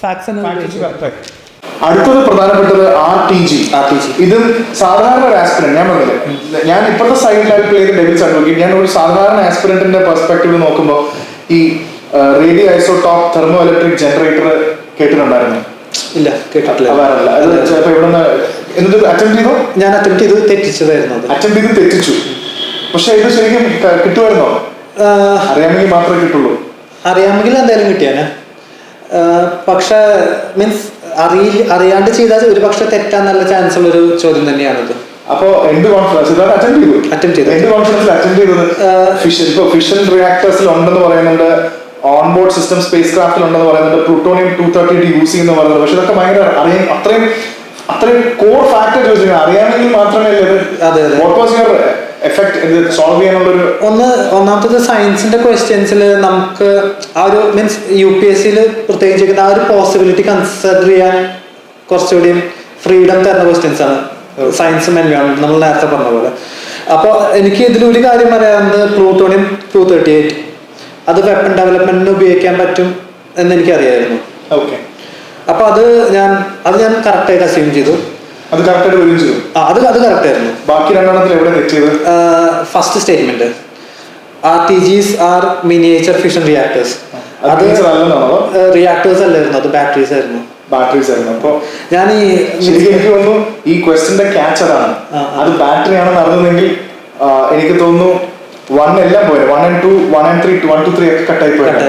ഫാക്ട്സ്. അടുത്തത് പ്രധാനപ്പെട്ടത് RTG. ഇതും സാധാരണ ഒരു ആസ്പിറന്റ്. ഞാൻ പറഞ്ഞില്ലേ, ഞാൻ ഇപ്പോഴത്തെ സൈഡിലായിട്ട് പ്ലേ ചെയ്ത് ഡെവിൽസ് അഡ്വക്കേറ്റ്. ഞാൻ ഒരു സാധാരണ ആസ്പിറന്റിന്റെ പെർസ്പെക്റ്റീവ് നോക്കുമ്പോൾ ഈ radio isotope thermo electric generator കേട്ടിട്ടുണ്ടായിരുന്നു? ഇല്ല, കേട്ടിട്ടില്ല. എന്നിട്ട് അറ്റംപ്റ്റ് ചെയ്തോ? ഞാൻ അറ്റംപ്റ്റ് ചെയ്ത് തെറ്റിച്ചു. പക്ഷെ ഇത് ശരിക്കും കിട്ടുമായിരുന്നോ? അറിയാമെങ്കിൽ മാത്രമേ കിട്ടുള്ളൂ. അറിയാമെങ്കിൽ എന്തായാലും കിട്ടിയാനെ. പക്ഷെ മീൻസ് അറിയാണ്ട് ചെയ്താൽ ഒരു പക്ഷെ തെറ്റാൻ നല്ല ചാൻസ് ഉള്ള ഒരു ചോദ്യം തന്നെയാണിത്. അപ്പോ എന്ത് കോൺഫിഡൻസ് അറ്റംപ്റ്റ് ചെയ്തത്? ഫിഷൻ റിയാക്ടേഴ്സിൽ ഉണ്ടെന്ന് പറയുന്നുണ്ട്, ഓൺബോർഡ് സിസ്റ്റം സ്പേസ് ക്രാഫ്റ്റിൽ ഉണ്ടെന്ന് പറയുന്നുണ്ട്, പ്ലൂട്ടോണിയം 230 യൂസ് ചെയ്യുന്ന പറയുന്നത്. പക്ഷെ ഇതൊക്കെ ഭയങ്കര അത്രയും കോർ ഫാക്ടർ ചോദിച്ചാൽ അറിയാമെങ്കിൽ മാത്രമേ സോൾവ് ചെയ്യാനുള്ളൊരു. ഒന്നാമത്തത് സയൻസിന്റെ ക്വസ്റ്റ്യൻസിൽ നമുക്ക് ആ ഒരു മീൻസ് UPSC പ്രത്യേകിച്ച് ആ ഒരു പോസിബിലിറ്റി കൺസിഡർ ചെയ്യാൻ കുറച്ചുകൂടി ഫ്രീഡം തരുന്ന ക്വസ്റ്റ്യൻസ് ആണ് സയൻസും എൻവയോൺമെന്റ്, നമ്മൾ നേരത്തെ പറഞ്ഞ പോലെ. അപ്പോൾ എനിക്ക് ഇതിലൊരു കാര്യം പറയാനുള്ളത്, പ്ലൂട്ടോണിയം 238 അത് വെപ്പൺ ഡെവലപ്മെന്റിന് ഉപയോഗിക്കാൻ പറ്റും എന്ന് എനിക്കറിയായിരുന്നു. ഓക്കെ. അപ്പൊ അത് ഞാൻ കറക്റ്റായിട്ട് അസ്യൂം ചെയ്തു. അത് കറക്റ്റായിട്ട് വരും ചെയ്തു. അത് കറക്റ്റ് ആയിരുന്നു. ബാക്കി രണ്ടെണ്ണത്തിൽ എവിടെ തെറ്റിയത്? First statement, RTGs are miniature fission reactors. അത് റിയാക്ടേഴ്സ് അല്ലായിരുന്നു, അത് ബാറ്ററീസ് ആയിരുന്നു. അപ്പൊ ഞാൻ എനിക്ക് തോന്നുന്നു ഈ ക്വസ്റ്റ്യന്റെ ക്യാച്ച് അതാണ്. അത് ബാറ്ററി ആണെന്ന് അറിഞ്ഞെങ്കിൽ എനിക്ക് തോന്നുന്നു 1 എല്ലാം പോയത് 1 and 2, 1 and 3, 1 to 3 ഒക്കെ കട്ടായി പോയത്.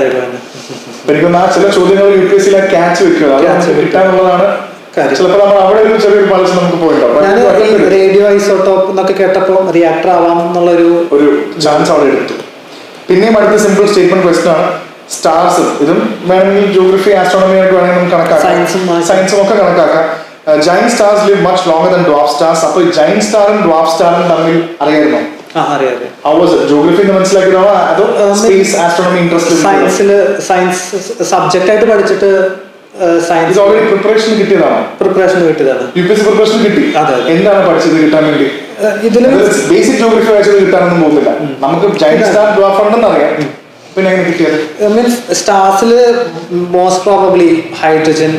എനിക്കൊന്ന് ആ ചില ചോദ്യങ്ങൾ UPSC ക്യാച്ച് വെക്കുക, കിട്ടാനുള്ളതാണ്. ചിലപ്പോൾ നമ്മൾ അവിടെ ഒരു ചെറിയൊരു പൾസ് നമുക്ക് പോയിട്ടുണ്ടാവും. റേഡിയോ ഐസോടോപ്പ് എന്നൊക്കെ കേട്ടപ്പോൾ റിയാക്ടർ ആവാം എന്നുള്ളൊരു ചാൻസ് അവിടെ എടുത്തു. പിന്നെയും അടുത്ത സിമ്പിൾ സ്റ്റേറ്റ്മെന്റ് ക്വസ്റ്റൻ ആണ്. സ്റ്റാർസും ഇതും വേണമെങ്കിൽ ജിയോഗ്രഫി ആസ്ട്രോണമി ആയിട്ട് വേണമെങ്കിൽ നമുക്ക് കണക്കാക്കാം, സയൻസും ഒക്കെ കണക്കാക്കാം. Giant stars live much longer than dwarf stars. അപ്പോൾ ജൈന്റ് സ്റ്റാറും ഡ്വാർഫ് സ്റ്റാറും തമ്മിൽ അറിയായിരുന്നോ? ജിയോഗ്രഫി മനസ്സിലാക്കിയതാണോ അതോ space astronomy interest? Science subject ആയിട്ട് പഠിച്ചിട്ട് സയൻസ് ഓൾറെഡി പ്രിപ്പറേഷൻ കിട്ടിയതാണ്. UPSC പ്രിപ്പറേഷൻ കിട്ടി. എന്താണ് പഠിച്ചത് കിട്ടാൻ വേണ്ടി? ഇതിൽ ബേസിക് ജിയോഗ്രഫി വായിച്ചത് കിട്ടാനൊന്നും പോകുന്നില്ല. നമുക്ക് ജൈന്റ് സ്റ്റാർ ഡ്വാർഫ് ഉണ്ടെന്ന് അറിയാം. പിന്നെ എങ്ങനെ കിട്ടിയത്? മീൻസ് സ്റ്റാർസിൽ മോസ്റ്റ് പ്രോബബ്ലി ഹൈഡ്രജൻ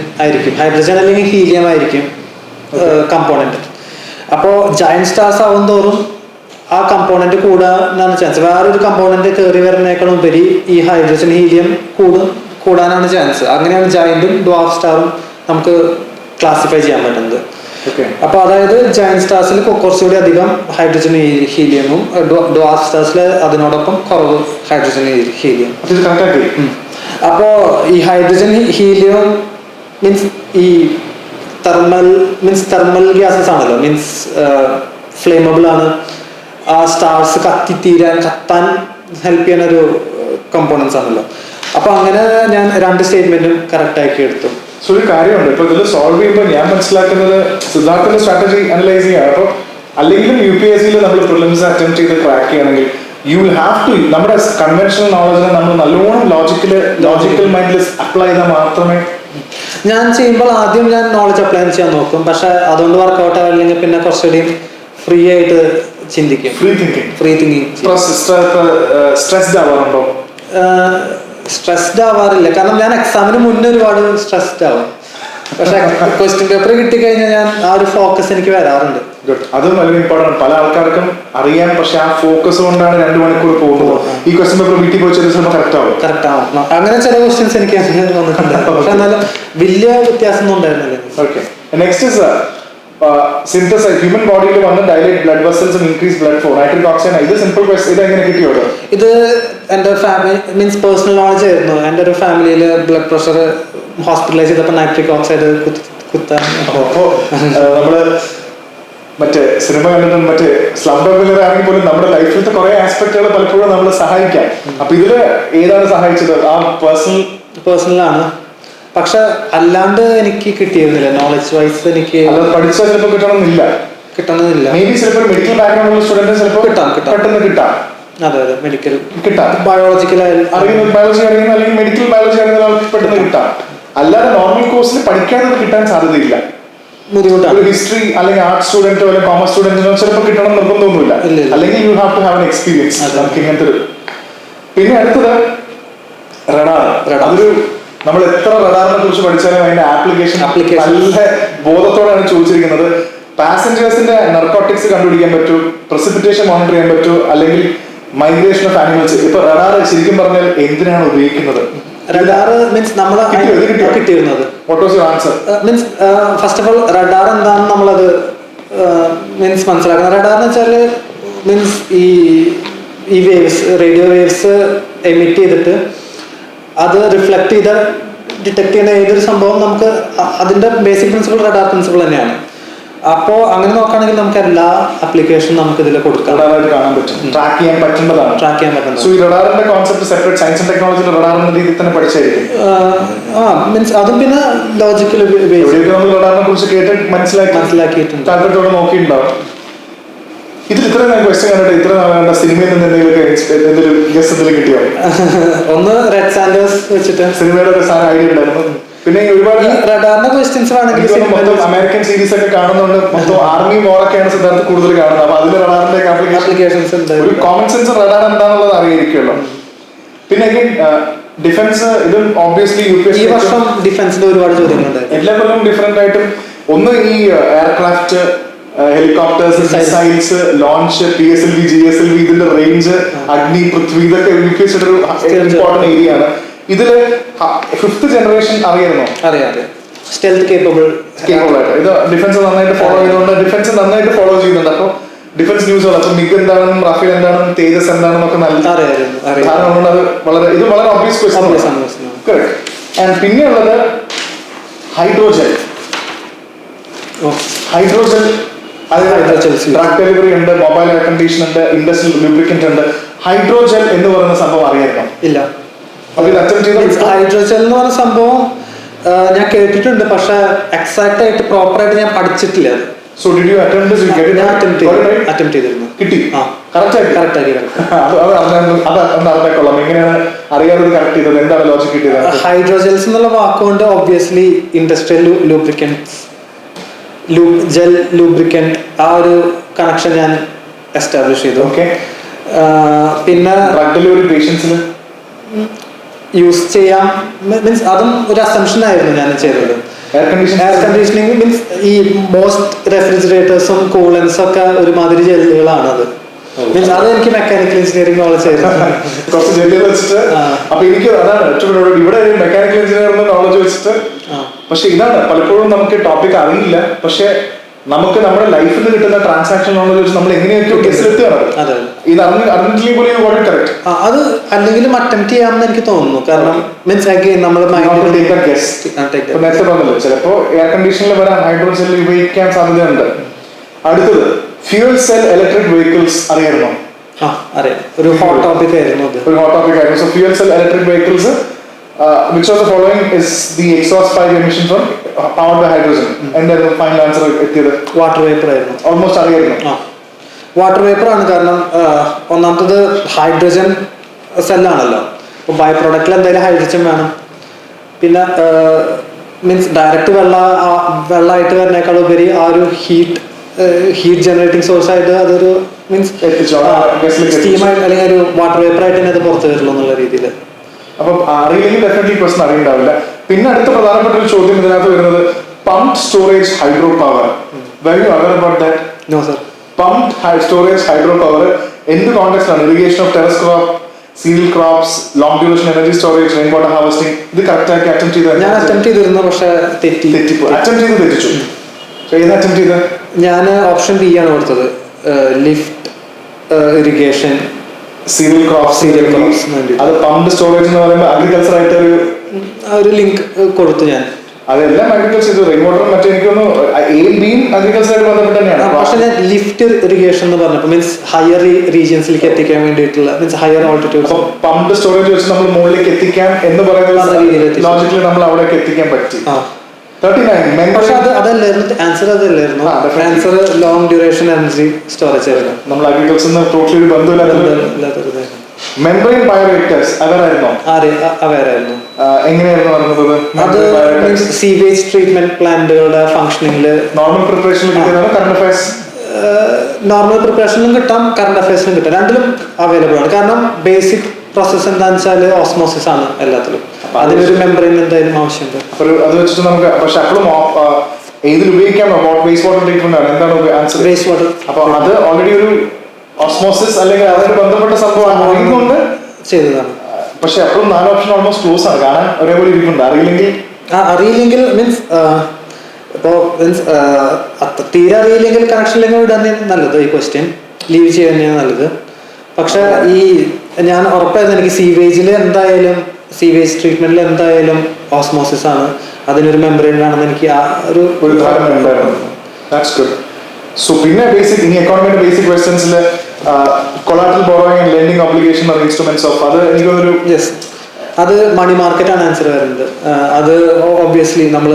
അല്ലെങ്കിൽ ഹീലിയം ആയിരിക്കും കമ്പോണന്റ്. അപ്പോൾ ജയന്റ് സ്റ്റാർസ് ആവും തോറും ആ കമ്പോണന്റ് കൂടാനാണ് ചാൻസ്. വേറൊരു കമ്പോണന്റ് കയറി വരുന്നേക്കാളും ഉപരി ഈ ഹൈഡ്രജൻ ഹീലിയം കൂടാനാണ് ചാൻസ്. അങ്ങനെയാണ് ജയന്റും ഡ്വാർഫ് സ്റ്റാറും നമുക്ക് ക്ലാസിഫൈ ചെയ്യാൻ പറ്റുന്നത്. അപ്പൊ അതായത് ജയന്റ് സ്റ്റാർസിൽ കുറച്ചുകൂടി അധികം ഹൈഡ്രജൻ ഹീലിയമും ഡ്വാർഫ് സ്റ്റാർസിൽ അതിനോടൊപ്പം കുറവ് ഹൈഡ്രജൻ ഹീലിയം. അപ്പോ ഈ ഹൈഡ്രജൻ ഹീലിയം മീൻസ് ഈ തെർമൽ ഗ്യാസസ് ആണല്ലോ, മീൻസ് ഫ്ലെയിമബിൾ ആണ്. ആ സ്റ്റാർസ് കത്താൻ ഹെൽപ്പ് ചെയ്യുന്ന ഒരു കമ്പോണൻസ് ആണല്ലോ. അപ്പൊ അങ്ങനെ ഞാൻ 2 സ്റ്റേറ്റ്മെന്റും കറക്റ്റ് ആക്കി എടുത്തു. സോ ഒരു കാര്യമുണ്ട്, ഇപ്പൊ ഇതിൽ സോൾവ് ചെയ്യുമ്പോൾ ഞാൻ മനസ്സിലാക്കുന്നത് സിദ്ധാർത്ഥന്റെ സ്ട്രാറ്റജി അനലൈസ് ചെയ്യാം. അപ്പൊ അല്ലെങ്കിലും UPSC നമ്മൾ പ്രിലിംസ് അറ്റംപ്റ്റ് ചെയ്ത് ക്രാക്ക് ചെയ്യണമെങ്കിൽ യു വിൽ ഹാവ് ടു നമ്മുടെ കൺവെൻഷണൽ നോളജിനെ നമ്മൾ നല്ലോണം ലോജിക്കൽ മൈൻഡിൽ അപ്ലൈ ചെയ്താൽ മാത്രമേ. ഞാൻ ചെയ്യുമ്പോൾ ആദ്യം ഞാൻ നോളജ് അപ്ലൈ ചെയ്യാൻ നോക്കും, പക്ഷെ അതുകൊണ്ട് വർക്ക്ഔട്ട് ആവില്ലെങ്കിൽ പിന്നെ കുറച്ചുകൂടി ഫ്രീ ആയിട്ട് ചിന്തിക്കും. Free thinking. സ്ട്രെസ്ഡ് ആവാറുണ്ടോ? സ്ട്രെസ്ഡ് ആവാറില്ല, കാരണം ഞാൻ എക്സാമിന് മുന്നേ ഒരുപാട് സ്ട്രെസ്ഡ് ആവും. പക്ഷെ ക്വസ്റ്റ്യൻ പേപ്പർ കിട്ടിക്കഴിഞ്ഞാൽ ഞാൻ ആ ഒരു ഫോക്കസ് എനിക്ക് വരാറുണ്ട്. അതും വളരെ ഇമ്പോർട്ടന്റ്. പല ആൾക്കാർക്കും അറിയാം, പക്ഷെ ആ ഫോക്കസ് കൊണ്ടാണ് 2 മണിക്കൂർ പോകുന്നത്. ഈ ക്വസ്റ്റ്യൻ പേപ്പർ വീട്ടിൽ പോയി ചിലപ്പോൾ കറക്റ്റ് ആവും. അങ്ങനെ ചില ക്വസ്റ്റ്യൻസ് എനിക്ക് വന്നിട്ടുണ്ട്. പക്ഷെ എന്നാലും വലിയ വ്യത്യാസം ഒന്നും ഉണ്ടായിരുന്നില്ല. Okay, next is synthesise human ബോഡിയിൽ വന്ന് dilate blood vessels and increase blood flow. Nitric oxide ഇത് സിമ്പിൾ ക്വസ്റ്റ്യൻ. ഇത് എങ്ങനെ കിട്ടിയോ? ഇത് എൻ്റെ ഫാമിലി മീൻസ് പേഴ്സണൽ നോളജ് ആയിരുന്നു. എൻ്റെ ഒരു ഫാമിലിയിൽ ബ്ലഡ് പ്രഷർ ഹോസ്പിറ്റലൈസ് ചെയ്തപ്പോൾ നൈട്രിക് ഓക്സൈഡ് കുത്താൻ. അപ്പോൾ നമ്മള് മറ്റേ സിനിമ കണ്ടിട്ടും മറ്റേ സ്ലംഡോഗ് മില്ലർ ആണെങ്കിൽ പോലും നമ്മുടെ ലൈഫിലത്തെ കുറെ ആസ്പെക്ടുകൾ പലപ്പോഴും നമ്മൾ സഹായിക്കാം. അപ്പൊ ഇതില് ഏതാണ് സഹായിച്ചത്? ആ പേഴ്സണലാണ്. പക്ഷെ അല്ലാണ്ട് എനിക്ക് കിട്ടിയിരുന്നില്ല. നോളജ് വൈസ് എനിക്ക് പഠിച്ചാൽ ചിലപ്പോൾ കിട്ടണമെന്നില്ല. മേ ബി ചിലപ്പോൾ മെഡിക്കൽ ബാക്ക്ഗ്രൗണ്ട് ഉള്ള സ്റ്റുഡന്റ് ചിലപ്പോൾ പെട്ടെന്ന് കിട്ടാം. അതെ മെഡിക്കൽ കിട്ടാം, ബയോളജി അറിയുന്ന അല്ലെങ്കിൽ മെഡിക്കൽ ബയോളജി അറിയുന്ന ആൾക്ക് പെട്ടെന്ന് കിട്ടാം. അല്ലാതെ നോർമൽ കോഴ്സിൽ പഠിക്കാതെ കിട്ടാൻ സാധ്യതയില്ല. ബുദ്ധിമുട്ടാണ്. ഒരു ഹിസ്റ്ററി അല്ലെങ്കിൽ ആർട്സ് സ്റ്റുഡന്റോ അല്ലെങ്കിൽ കോമേഴ്സ് സ്റ്റുഡന്റിനോ ചിലപ്പോൾ കിട്ടണം നിർബന്ധമൊന്നുമില്ല. അല്ലെങ്കിൽ you have to have an experience. നമുക്ക് ഇങ്ങനത്തെ ഒരു. പിന്നെ അടുത്തത് റഡാർ. അതൊരു നമ്മൾ എത്ര റഡാറിനെ കുറിച്ച് പഠിച്ചാലും അതിന്റെ ആപ്ലിക്കേഷൻ നല്ല ബോധത്തോടെയാണ് ചോദിച്ചിരിക്കുന്നത്. പാസഞ്ചേഴ്സിന്റെ നർക്കോട്ടിക്സ് കണ്ടുപിടിക്കാൻ പറ്റൂ, പ്രസിപ്പിറ്റേഷൻ മോണിറ്റർ ചെയ്യാൻ പറ്റൂ, അല്ലെങ്കിൽ മൈഗ്രേഷൻ ഓഫ് ആനിമൽസ്. ഇപ്പൊ റഡാർ ശരിക്കും പറഞ്ഞാൽ എന്തിനാണ് ഉപയോഗിക്കുന്നത്? റഡാർ മീൻസ് നമ്മളെ കിട്ടിയിരുന്നത്. What was your answer? Means first of all radar എന്താണെന്ന് നമ്മളത് മീൻസ് മനസ്സിലാക്കുന്നത്. റഡാർ എന്ന് വെച്ചാൽ മീൻസ് ഈ വേവ്സ്, റേഡിയോ വേവ്സ് എമിറ്റ് ചെയ്തിട്ട് അത് റിഫ്ലക്ട് ചെയ്ത ഡിറ്റക്ട് ചെയ്യുന്ന ഏതൊരു സംഭവം നമുക്ക് അതിന്റെ ബേസിക് പ്രിൻസിപ്പിൾ റഡാർ പ്രിൻസിപ്പിൾ തന്നെയാണ്. അപ്പോൾ അങ്ങനെ നോക്കുകയാണെങ്കിൽ നമുക്ക് എല്ലാ ആപ്ലിക്കേഷനും നമുക്ക് ഇതിൽ കൊടുക്കാം, കാണാൻ പറ്റും, ട്രാക്ക് ചെയ്യാൻ പറ്റുന്നതാണ്. സോ ഈ റഡാറിന്റെ കോൺസെപ്റ്റ് സെപ്പറേറ്റ് സയൻസ് ആൻഡ് ടെക്നോളജിയിൽ റഡാറിന്റെ രീതിയിൽ തന്നെ പഠിച്ചായിരിക്കും. മീൻസ് അതും പിന്നെ ലോജിക്കൽ റഡാറിനെ കുറിച്ച് കേട്ട് മനസ്സിലാക്കിയിട്ടുണ്ട്, താല്പര്യത്തോടെ നോക്കിയിട്ടുണ്ടാവും. ഇതിൽ ഇത്ര ക്വസ്റ്റ്യൻ കണ്ടിട്ട് ഇത്ര സിനിമയിൽ നിന്ന് എന്തെങ്കിലും കിട്ടിയോ? ഒന്ന് റെഡ് സാൻഡേഴ്സ് വെച്ചിട്ട് സിനിമയുടെ ഒരു സാധനം ഐഡിയ ഉണ്ടായിരുന്നു. പിന്നെ ഒരുപാട് റഡാറിന്റെ ക്വസ്റ്റ്യൻസ് ആണെങ്കിൽ അമേരിക്കൻ സീരീസ് ഒക്കെ കാണുന്നുണ്ട്. മൊത്തം ആർമി വാറൊക്കെയാണ് സിദ്ധാർത്ഥ് കൂടുതൽ കാണുന്നത്. അപ്പൊ അതിൽ റഡാറിന്റെ ആപ്ലിക്കേഷൻസ് ഉണ്ട്. ഒരു കോമൺ സെൻസ് റഡാർ എന്താണെന്നുള്ളത് അറിയായിരിക്കുമല്ലോ. പിന്നെ ഡിഫൻസ്, ഇതും ഓബ്വിയസ്ലി ഈ വർഷം ഡിഫൻസിന്റെ ഒരുപാട് ചോദ്യങ്ങളുണ്ട്. എല്ലാ കൊല്ലം ഡിഫറെന്റ് ആയിട്ടും. ഒന്ന് ഈ aircraft, helicopters, missiles, launch, PSLV, GSLV, ഇതിന്റെ റേഞ്ച്, അഗ്നി, പൃഥ്വി, ഇതൊക്കെ UPSC ഒരു ഇമ്പോർട്ടന്റ് ഏരിയ ആണ്. ഇതില് 5th ജനറേഷൻ അറിയാമോ? അറിയാം. സ്റ്റെൽത്ത് കേപ്പബിൾ ആയിട്ട് ഇത് ഡിഫൻസ് നന്നായിട്ട് ഫോളോ ചെയ്യുന്നുണ്ട്. അപ്പൊ ഡിഫൻസ് ന്യൂസുകൾ, അപ്പൊ മിഗ് എന്താണെന്നും റാഫേൽ എന്താണെന്നും തേജസ് എന്താണെന്നൊക്കെ നല്ല ധാരണ. ഇത് വളരെ ഒബ്വിയസ് ക്വസ്റ്റ്യൻ. ആൻഡ് പിന്നെ ഉള്ളത് ഹൈഡ്രോജൽ. ഡ്രഗ് ഡെലിവറി ഉണ്ട്, മൊബൈൽ എയർ കണ്ടീഷൻ ഉണ്ട്, ഇൻഡസ്ട്രിയൽ ലൂബ്രിക്കന്റ് ഉണ്ട്. ഹൈഡ്രോജൽ എന്ന് പറയുന്ന സംഭവം അറിയാമോ? ഇല്ല. ഹൈഡ്രോജൽ എന്ന് പറയുന്ന സംഭവം ഞാൻ കേട്ടിട്ടുണ്ട്, പക്ഷെ എക്സാക്ട് ആയിട്ട് പ്രോപ്പർ ആയിട്ട് ഞാൻ പഠിച്ചിട്ടില്ല. So did you attempt this? ഞാൻ attempt ചെയ്തിരുന്നു. കിട്ടി? കറക്റ്റ് ആക്കി. അറിഞ്ഞേക്കൊള്ളാം. എങ്ങനെയാണ് അറിയാതെ കറക്റ്റ് ചെയ്തത്? എന്താണ് ലോജിക് കിട്ടിയത്? ഹൈഡ്രോജൽസ് എന്നുള്ള വാക്കുകൊണ്ട് obviously industrial lubricants, gel lubricant, ആ ഒരു കണക്ഷൻ ഞാൻ എസ്റ്റാബ്ലിഷ് ചെയ്തു. ഓക്കെ. പിന്നെ ഡ്രഗ് ഡെലിവറി പേഷ്യൻസിന് യൂസ് ചെയ്യാം മീൻസ് അതും ഒരു അസംഷൻ ആയിരുന്നു ഞാൻ ചെയ്തത്. എയർ കണ്ടീഷനിങ് മീൻസ് ഈ മോസ്റ്റ് റെഫ്രിജറേറ്റേഴ്സും കൂളൻസും ഒക്കെ ഒരുമാതിരി ജെല്ലുകളാണ്. അത് മീൻസ് അത് എനിക്ക് മെക്കാനിക്കൽ എഞ്ചിനീയറിംഗ് നോളജ് ആയിരുന്നു. കുറച്ച് ജെല്ലുകൾ വെച്ചിട്ട്. അപ്പൊ എനിക്ക് അതാണ് ഇവിടെ മെക്കാനിക്കൽ എഞ്ചിനീയറിംഗ് നോളജ് വെച്ചിട്ട്. പക്ഷെ ഇതാണ് പലപ്പോഴും നമുക്ക് ടോപ്പിക് അറിയില്ല, പക്ഷെ നമുക്ക് നമ്മുടെ ലൈഫിൽ കിട്ടുന്ന ട്രാൻസാക്ഷൻ നോളജ് വെച്ച് നമ്മൾ എങ്ങനെയൊക്കെയോ ഗസ്സെടുക്കുകയാണ്. ഇത് അറിഞ്ഞിട്ടില്ലെങ്കിൽ പോലും കറക്റ്റ്. അത് അല്ലെങ്കിലും അറ്റംപ്റ്റ് ചെയ്യാമെന്ന് എനിക്ക് തോന്നുന്നു. കാരണം മീൻസ് നമ്മൾ നേരത്തെ പറഞ്ഞല്ലോ ചിലപ്പോ എയർ കണ്ടീഷനിൽ വരാൻ ഹൈഡ്രോജൽ ഉപയോഗിക്കാൻ സാധ്യതയുണ്ട്. അടുത്തത് ഫ്യൂൽ സെൽ ഇലക്ട്രിക് വെഹിക്കിൾസ് അറിയാമോ? അറിയാം. ഒരു ഹോട്ട് ടോപ്പിക് ആയിരുന്നു. So fuel cell electric vehicles which of the following is the exhaust pipe emission from powered by hydrogen? എന്തായിരുന്നു ഫൈനൽ ആൻസർ എത്തിയത്? വാട്ടർ വേപ്പർ ആയിരുന്നു. ഓൾമോസ്റ്റ് അറിയായിരുന്നു. വാട്ടർ വേപ്പർ ആണ്. കാരണം ഒന്നാമത്തത് ഹൈഡ്രജൻ സെല്ലാണല്ലോ, അപ്പോൾ ബൈ പ്രൊഡക്റ്റിൽ എന്തായാലും ഹൈഡ്രജൻ വേണം. പിന്നെ മീൻസ് ഡയറക്റ്റ് വെള്ളമായിട്ട് വരുന്നേക്കാൾ ഉപരി ആ ഒരു ഹീറ്റ് ജനറേറ്റിംഗ് സോഴ്സ് ആയിട്ട് അതൊരു മീൻസ് സ്റ്റീമായിട്ട് അല്ലെങ്കിൽ ഒരു വാട്ടർ വേപ്പർ ആയിട്ട് തന്നെ അത് പുറത്ത് വരുള്ളൂ എന്നുള്ള രീതിയിൽ. അപ്പം അറിയില്ലെങ്കിൽ ഡെഫിനറ്റ്ലി ക്വസ്റ്റൻ അറിയുണ്ടാവില്ല. പിന്നെ അടുത്ത പ്രധാനപ്പെട്ട ഒരു ചോദ്യം ഇതിനകത്ത് വരുന്നത് pump storage hydro power. Were you aware about that? No sir. Pump storage hydro power എന്ത് കോണ്ടെക്സ്റ്റ് ആണ്? Irrigation of terrace crop, cereal crops, long duration energy storage, rain water harvesting. ഇത് കറക്റ്റ് ആക്കി അറ്റംപ്റ്റ് ചെയ്ത? ഞാൻ attempt ചെയ്തിരുന്നു, പക്ഷെ attempt ചെയ്ത് തെറ്റിച്ചു. ഏത് അറ്റംപ്റ്റ് ചെയ്ത്? ഞാൻ ഓപ്ഷൻ ബി ആണ് കൊടുത്തത്, ലിഫ്റ്റ് ഇറിഗേഷൻ സീരിയൽ ക്രോപ്സ്. അത് പമ്പ് സ്റ്റോറേജ് എന്ന് പറയുമ്പോൾ അഗ്രികൾച്ചർ ആയിട്ട് ഒരു ലിങ്ക് കൊടുത്തു ഞാൻ. അതെല്ലാം അഗ്രികൾച്ചർ ചെയ്തു. റെയിൻ വാട്ടർ മറ്റേ എനിക്കൊന്ന് എയും ബിയും അഗ്രികൾച്ചറായിട്ട് ബന്ധപ്പെട്ട് തന്നെയാണ്. പക്ഷെ ഞാൻ ലിഫ്റ്റ് ഇറിഗേഷൻ എന്ന് പറഞ്ഞപ്പോൾ മീൻസ് ഹയർ റീജിയൻസിലേക്ക് എത്തിക്കാൻ വേണ്ടിയിട്ടുള്ള means higher altitude. Pump storage വെച്ച് നമ്മൾ മുകളിലേക്ക് എത്തിക്കാൻ എന്ന് പറയുന്നത് ലോജിക്കലി നമ്മൾ അവിടേക്ക് എത്തിക്കാൻ പറ്റി. 39. പക്ഷെ അതല്ലായിരുന്നു ആൻസർ. അതല്ലായിരുന്നു answer long duration energy storage ആയിരുന്നു. നമ്മൾ അഗ്രികൾച്ചറിന് ടോട്ടലി ഒരു ബന്ധമില്ലാത്ത മെംബ്രെയിൻ ബയോറിയാക്ടേഴ്സ് അവരായിരുന്നോ? അവരായിരുന്നു. എങ്ങനെയായിരുന്നു പറഞ്ഞത്? അത് സീവേജ് ട്രീറ്റ്മെന്റ് പ്ലാന്റുകളുടെ ഫംഗ്ഷനിങ്ങിൽ നോർമൽ പ്രിപ്പറേഷനിൽ കിട്ടിയതാണ്. കറണ്ട് അഫയേഴ്സ് നോർമൽ പ്രിപ്പറേഷനിലും കിട്ടാം, കറണ്ട് അഫയേഴ്സിലും കിട്ടാം. രണ്ടിലും അവൈലബിൾ ആണ്. കാരണം ബേസിക് പ്രോസസ് എന്താണെന്ന് വെച്ചാൽ ഓസ്മോസിസ് ആണ് എല്ലാത്തിലും. അതിനൊരു മെമ്പറിൻ എന്തായാലും ആവശ്യമുണ്ട്. അത് വെച്ചിട്ട് നമുക്ക് പക്ഷെ അപ്പോഴും ഏതിൽ ഉപയോഗിക്കാം? വേസ്റ്റ് വാട്ടർ ട്രീറ്റ്മെന്റ് ആണ്. എന്താണ് ആൻസർ? Waste water. അപ്പൊ അത് ഓൾറെഡി ഒരു ഓസ്മോസിസ് അല്ലെങ്കിൽ അതിന് ബന്ധപ്പെട്ട സംഭവമാണ് അറിയുന്നുണ്ട് ചെയ്തതാണ്. പക്ഷെ അപ്പോഴും 4 ഓപ്ഷൻ ഓൾമോസ്റ്റ് ക്ലോസ് ആണ്. കാണാൻ ഒരേപോലെ ഇരിക്കുന്നുണ്ട്. അറിയില്ലെങ്കിൽ മീൻസ് ഇപ്പോ മീൻസ് തീരെ അറിയില്ലെങ്കിൽ കണക്ഷൻ ഇല്ലെങ്കിൽ ഇടാൻ നല്ലത്. ഈ ക്വസ്റ്റ്യൻ ലീവ് ചെയ്യാൻ തന്നെയാണ് നല്ലത്. പക്ഷെ ഈ ഞാൻ ഉറപ്പായിരുന്നു എനിക്ക് സീവേജിൽ എന്തായാലും സീവേജ് ട്രീറ്റ്മെന്റിൽ എന്തായാലും ഓസ്മോസിസ് ആണ്, അതിനൊരു മെമ്പറിൻ ആണെന്ന് എനിക്ക് ഒരു ധാരണ ഉണ്ടായിരുന്നു. സോ പിന്നെ ബേസിക് ഇനി എക്കോണമിയുടെ ബേസിക് ക്വസ്റ്റ്യൻസിൽ collateral borrowing and lending obligation or instruments of അത് എനിക്കൊരു അത് മണി മാർക്കറ്റ് ആണ് ആൻസർ വരുന്നത്. അത് ഒബ്വിയസ്ലി നമ്മൾ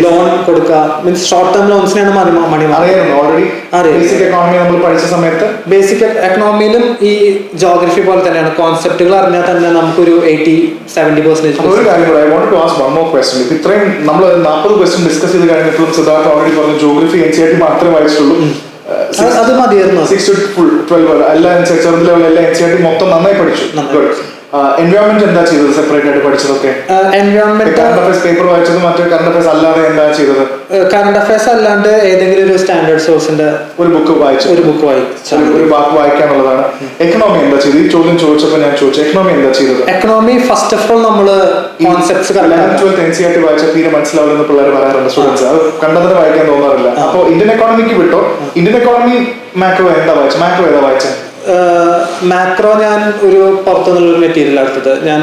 ലോൺ കൊടുക്കുക മീൻസ് ഷോർട്ട് ടേം ലോൺസിനാണ് money market. Already basic economy നമ്മൾ പഠിച്ച സമയത്ത് ബേസിക് എക്കണോമിയിലും ഈ ജോഗ്രഫി പോലെ തന്നെയാണ്. കോൺസെപ്റ്റുകൾ അറിഞ്ഞാൽ തന്നെ നമുക്കൊരു 80-70%. ഒരു കാര്യം I want to ask one more question. ഇത്രയും നമ്മൾ 40 ക്വസ്റ്റ്യൻ ഡിസ്കസ് ചെയ്ത് കഴിഞ്ഞിട്ടും സിദ്ധാർത്ഥ ഓൾറെഡി പറഞ്ഞു ജോഗ്രഫി NCERT മാത്രമേ വായിച്ചിട്ടുള്ളൂ. അത് മതിയായിരുന്നു. 6 to 12 എല്ലാ ചെറുത് ലെവൽ എല്ലാ NCERT മൊത്തം നന്നായി പഠിച്ചു. എൻവയോൺമെന്റ് എന്താ ചെയ്തത്? സെപ്പറേറ്റ് ആയിട്ട് പഠിച്ചതൊക്കെ എൻവയോൺമെന്റ് കറണ്ട് അഫയേഴ്സ് പേപ്പർ വായിച്ചത് മറ്റേ കറണ്ട് അഫയേഴ്സ് അല്ലാതെ എന്താ ചെയ്തത്? കറണ്ട് അഫയേഴ്സ് അല്ലാണ്ട് ഏതെങ്കിലും ഒരു സ്റ്റാൻഡേർഡ് സോഴ്സിന്റെ ഒരു ബുക്ക് വായിച്ചു. ഒരു വാക്ക് വായിക്കാനുള്ളതാണ്. എക്കണോമി എന്താ ചെയ്തത്? ഈ ചോദ്യം ചോദിച്ചപ്പോൾ ഞാൻ ചോദിച്ചു എക്കണോമി എന്താ ചെയ്തത്? എക്കണോമി ഫസ്റ്റ് ഓഫ് ഓൾ നമ്മള് കോൺസെപ്റ്റ്സ് 11th 12th NCERT വായിച്ചാൽ തീരെ മനസ്സിലാവില്ലെന്ന് പിള്ളേർ പറയാറുണ്ട് സ്റ്റുഡൻസ്. അത് കണ്ടതിന് വായിക്കാൻ തോന്നാറില്ല. അപ്പോൾ ഇന്ത്യൻ എക്കോണമിക്ക് വിട്ടോ. ഇന്ത്യൻ എക്കോണമി മാക്രോ എന്താ വായിച്ചത്? മാക്രോ ഏതാ വായിച്ചത്? മാക്രോ ഞാൻ ഒരു പുറത്തുനിന്നുള്ള മെറ്റീരിയൽ എടുത്തത്. ഞാൻ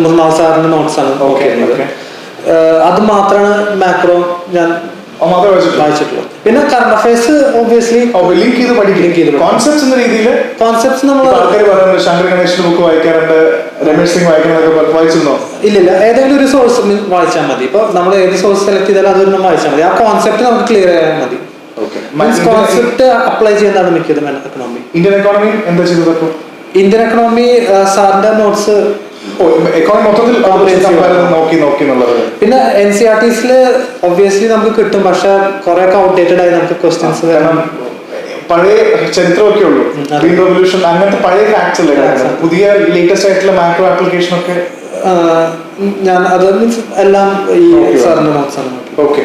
മൃണാൾ സാറിന്റെ നോട്ട്സ് ആണ് നോക്കിയിരുന്നത്. അത് മാത്രമാണ് മാക്രോ ഞാൻ വായിച്ചിട്ടുള്ളത്. പിന്നെ കറണ്ട് അഫയേഴ്സ് ഒബ്വിയസ്ലി ലിങ്ക് ചെയ്ത് പഠിക്കും. കോൺസെപ്റ്റ്സ് എന്ന രീതിയിൽ കോൺസെപ്റ്റ്സ് നമ്മൾ ആൾക്കാർ പറയുന്നത് ശങ്കർ ഗണേഷിന്റെ ബുക്ക് വായിക്കാറുണ്ട്, രമേഷ് സിംഗ് വായിക്കാനൊക്കെ വായിച്ചിരുന്നോ? ഇല്ലില്ല, ഏതെങ്കിലും ഒരു സോഴ്സ് വായിച്ചാൽ മതി. ഇപ്പൊ നമ്മൾ ഏത് സോഴ്സ് സെലക്ട് ചെയ്താലും അതൊന്നും വായിച്ചാൽ മതി. ആ കോൺസെപ്റ്റ് നമുക്ക് ക്ലിയർ ചെയ്യാൻ മതി. കോൺസെപ്റ്റ് അപ്ലൈ ചെയ്യുന്നതാണ് മിക്കതും എക്കണോമി. ഇന്ത്യൻ എക്കോണമി എന്താ ചെയ്തത്? ഇന്ത്യൻ എക്കണോമി സാറിന്റെ നോട്ട്സ് എക്കോണമി മൊത്തത്തിൽ നോക്കി എന്നുള്ളത്. പിന്നെ NCERTസില് ഒബ്വിയസ്ലി നമുക്ക് കിട്ടും, പക്ഷെ കുറെ ഔട്ട്ഡേറ്റഡ് ആയി നമുക്ക് ക്വസ്റ്റ്യൻസ് കാരണം പഴയ ചരിത്രമൊക്കെ ഉള്ളൂ. ഗ്രീൻ റെവല്യൂഷൻ അങ്ങനത്തെ പഴയ ഫാക്ട്സ് അല്ലേ. പുതിയ ലേറ്റസ്റ്റ് ആയിട്ടുള്ള മാക്രോ ആപ്ലിക്കേഷൻ ഒക്കെ ഞാൻ അത് മീൻസ് എല്ലാം ഈ സാറിന്റെ നോട്ട്സ് ആണ്. ഓക്കെ.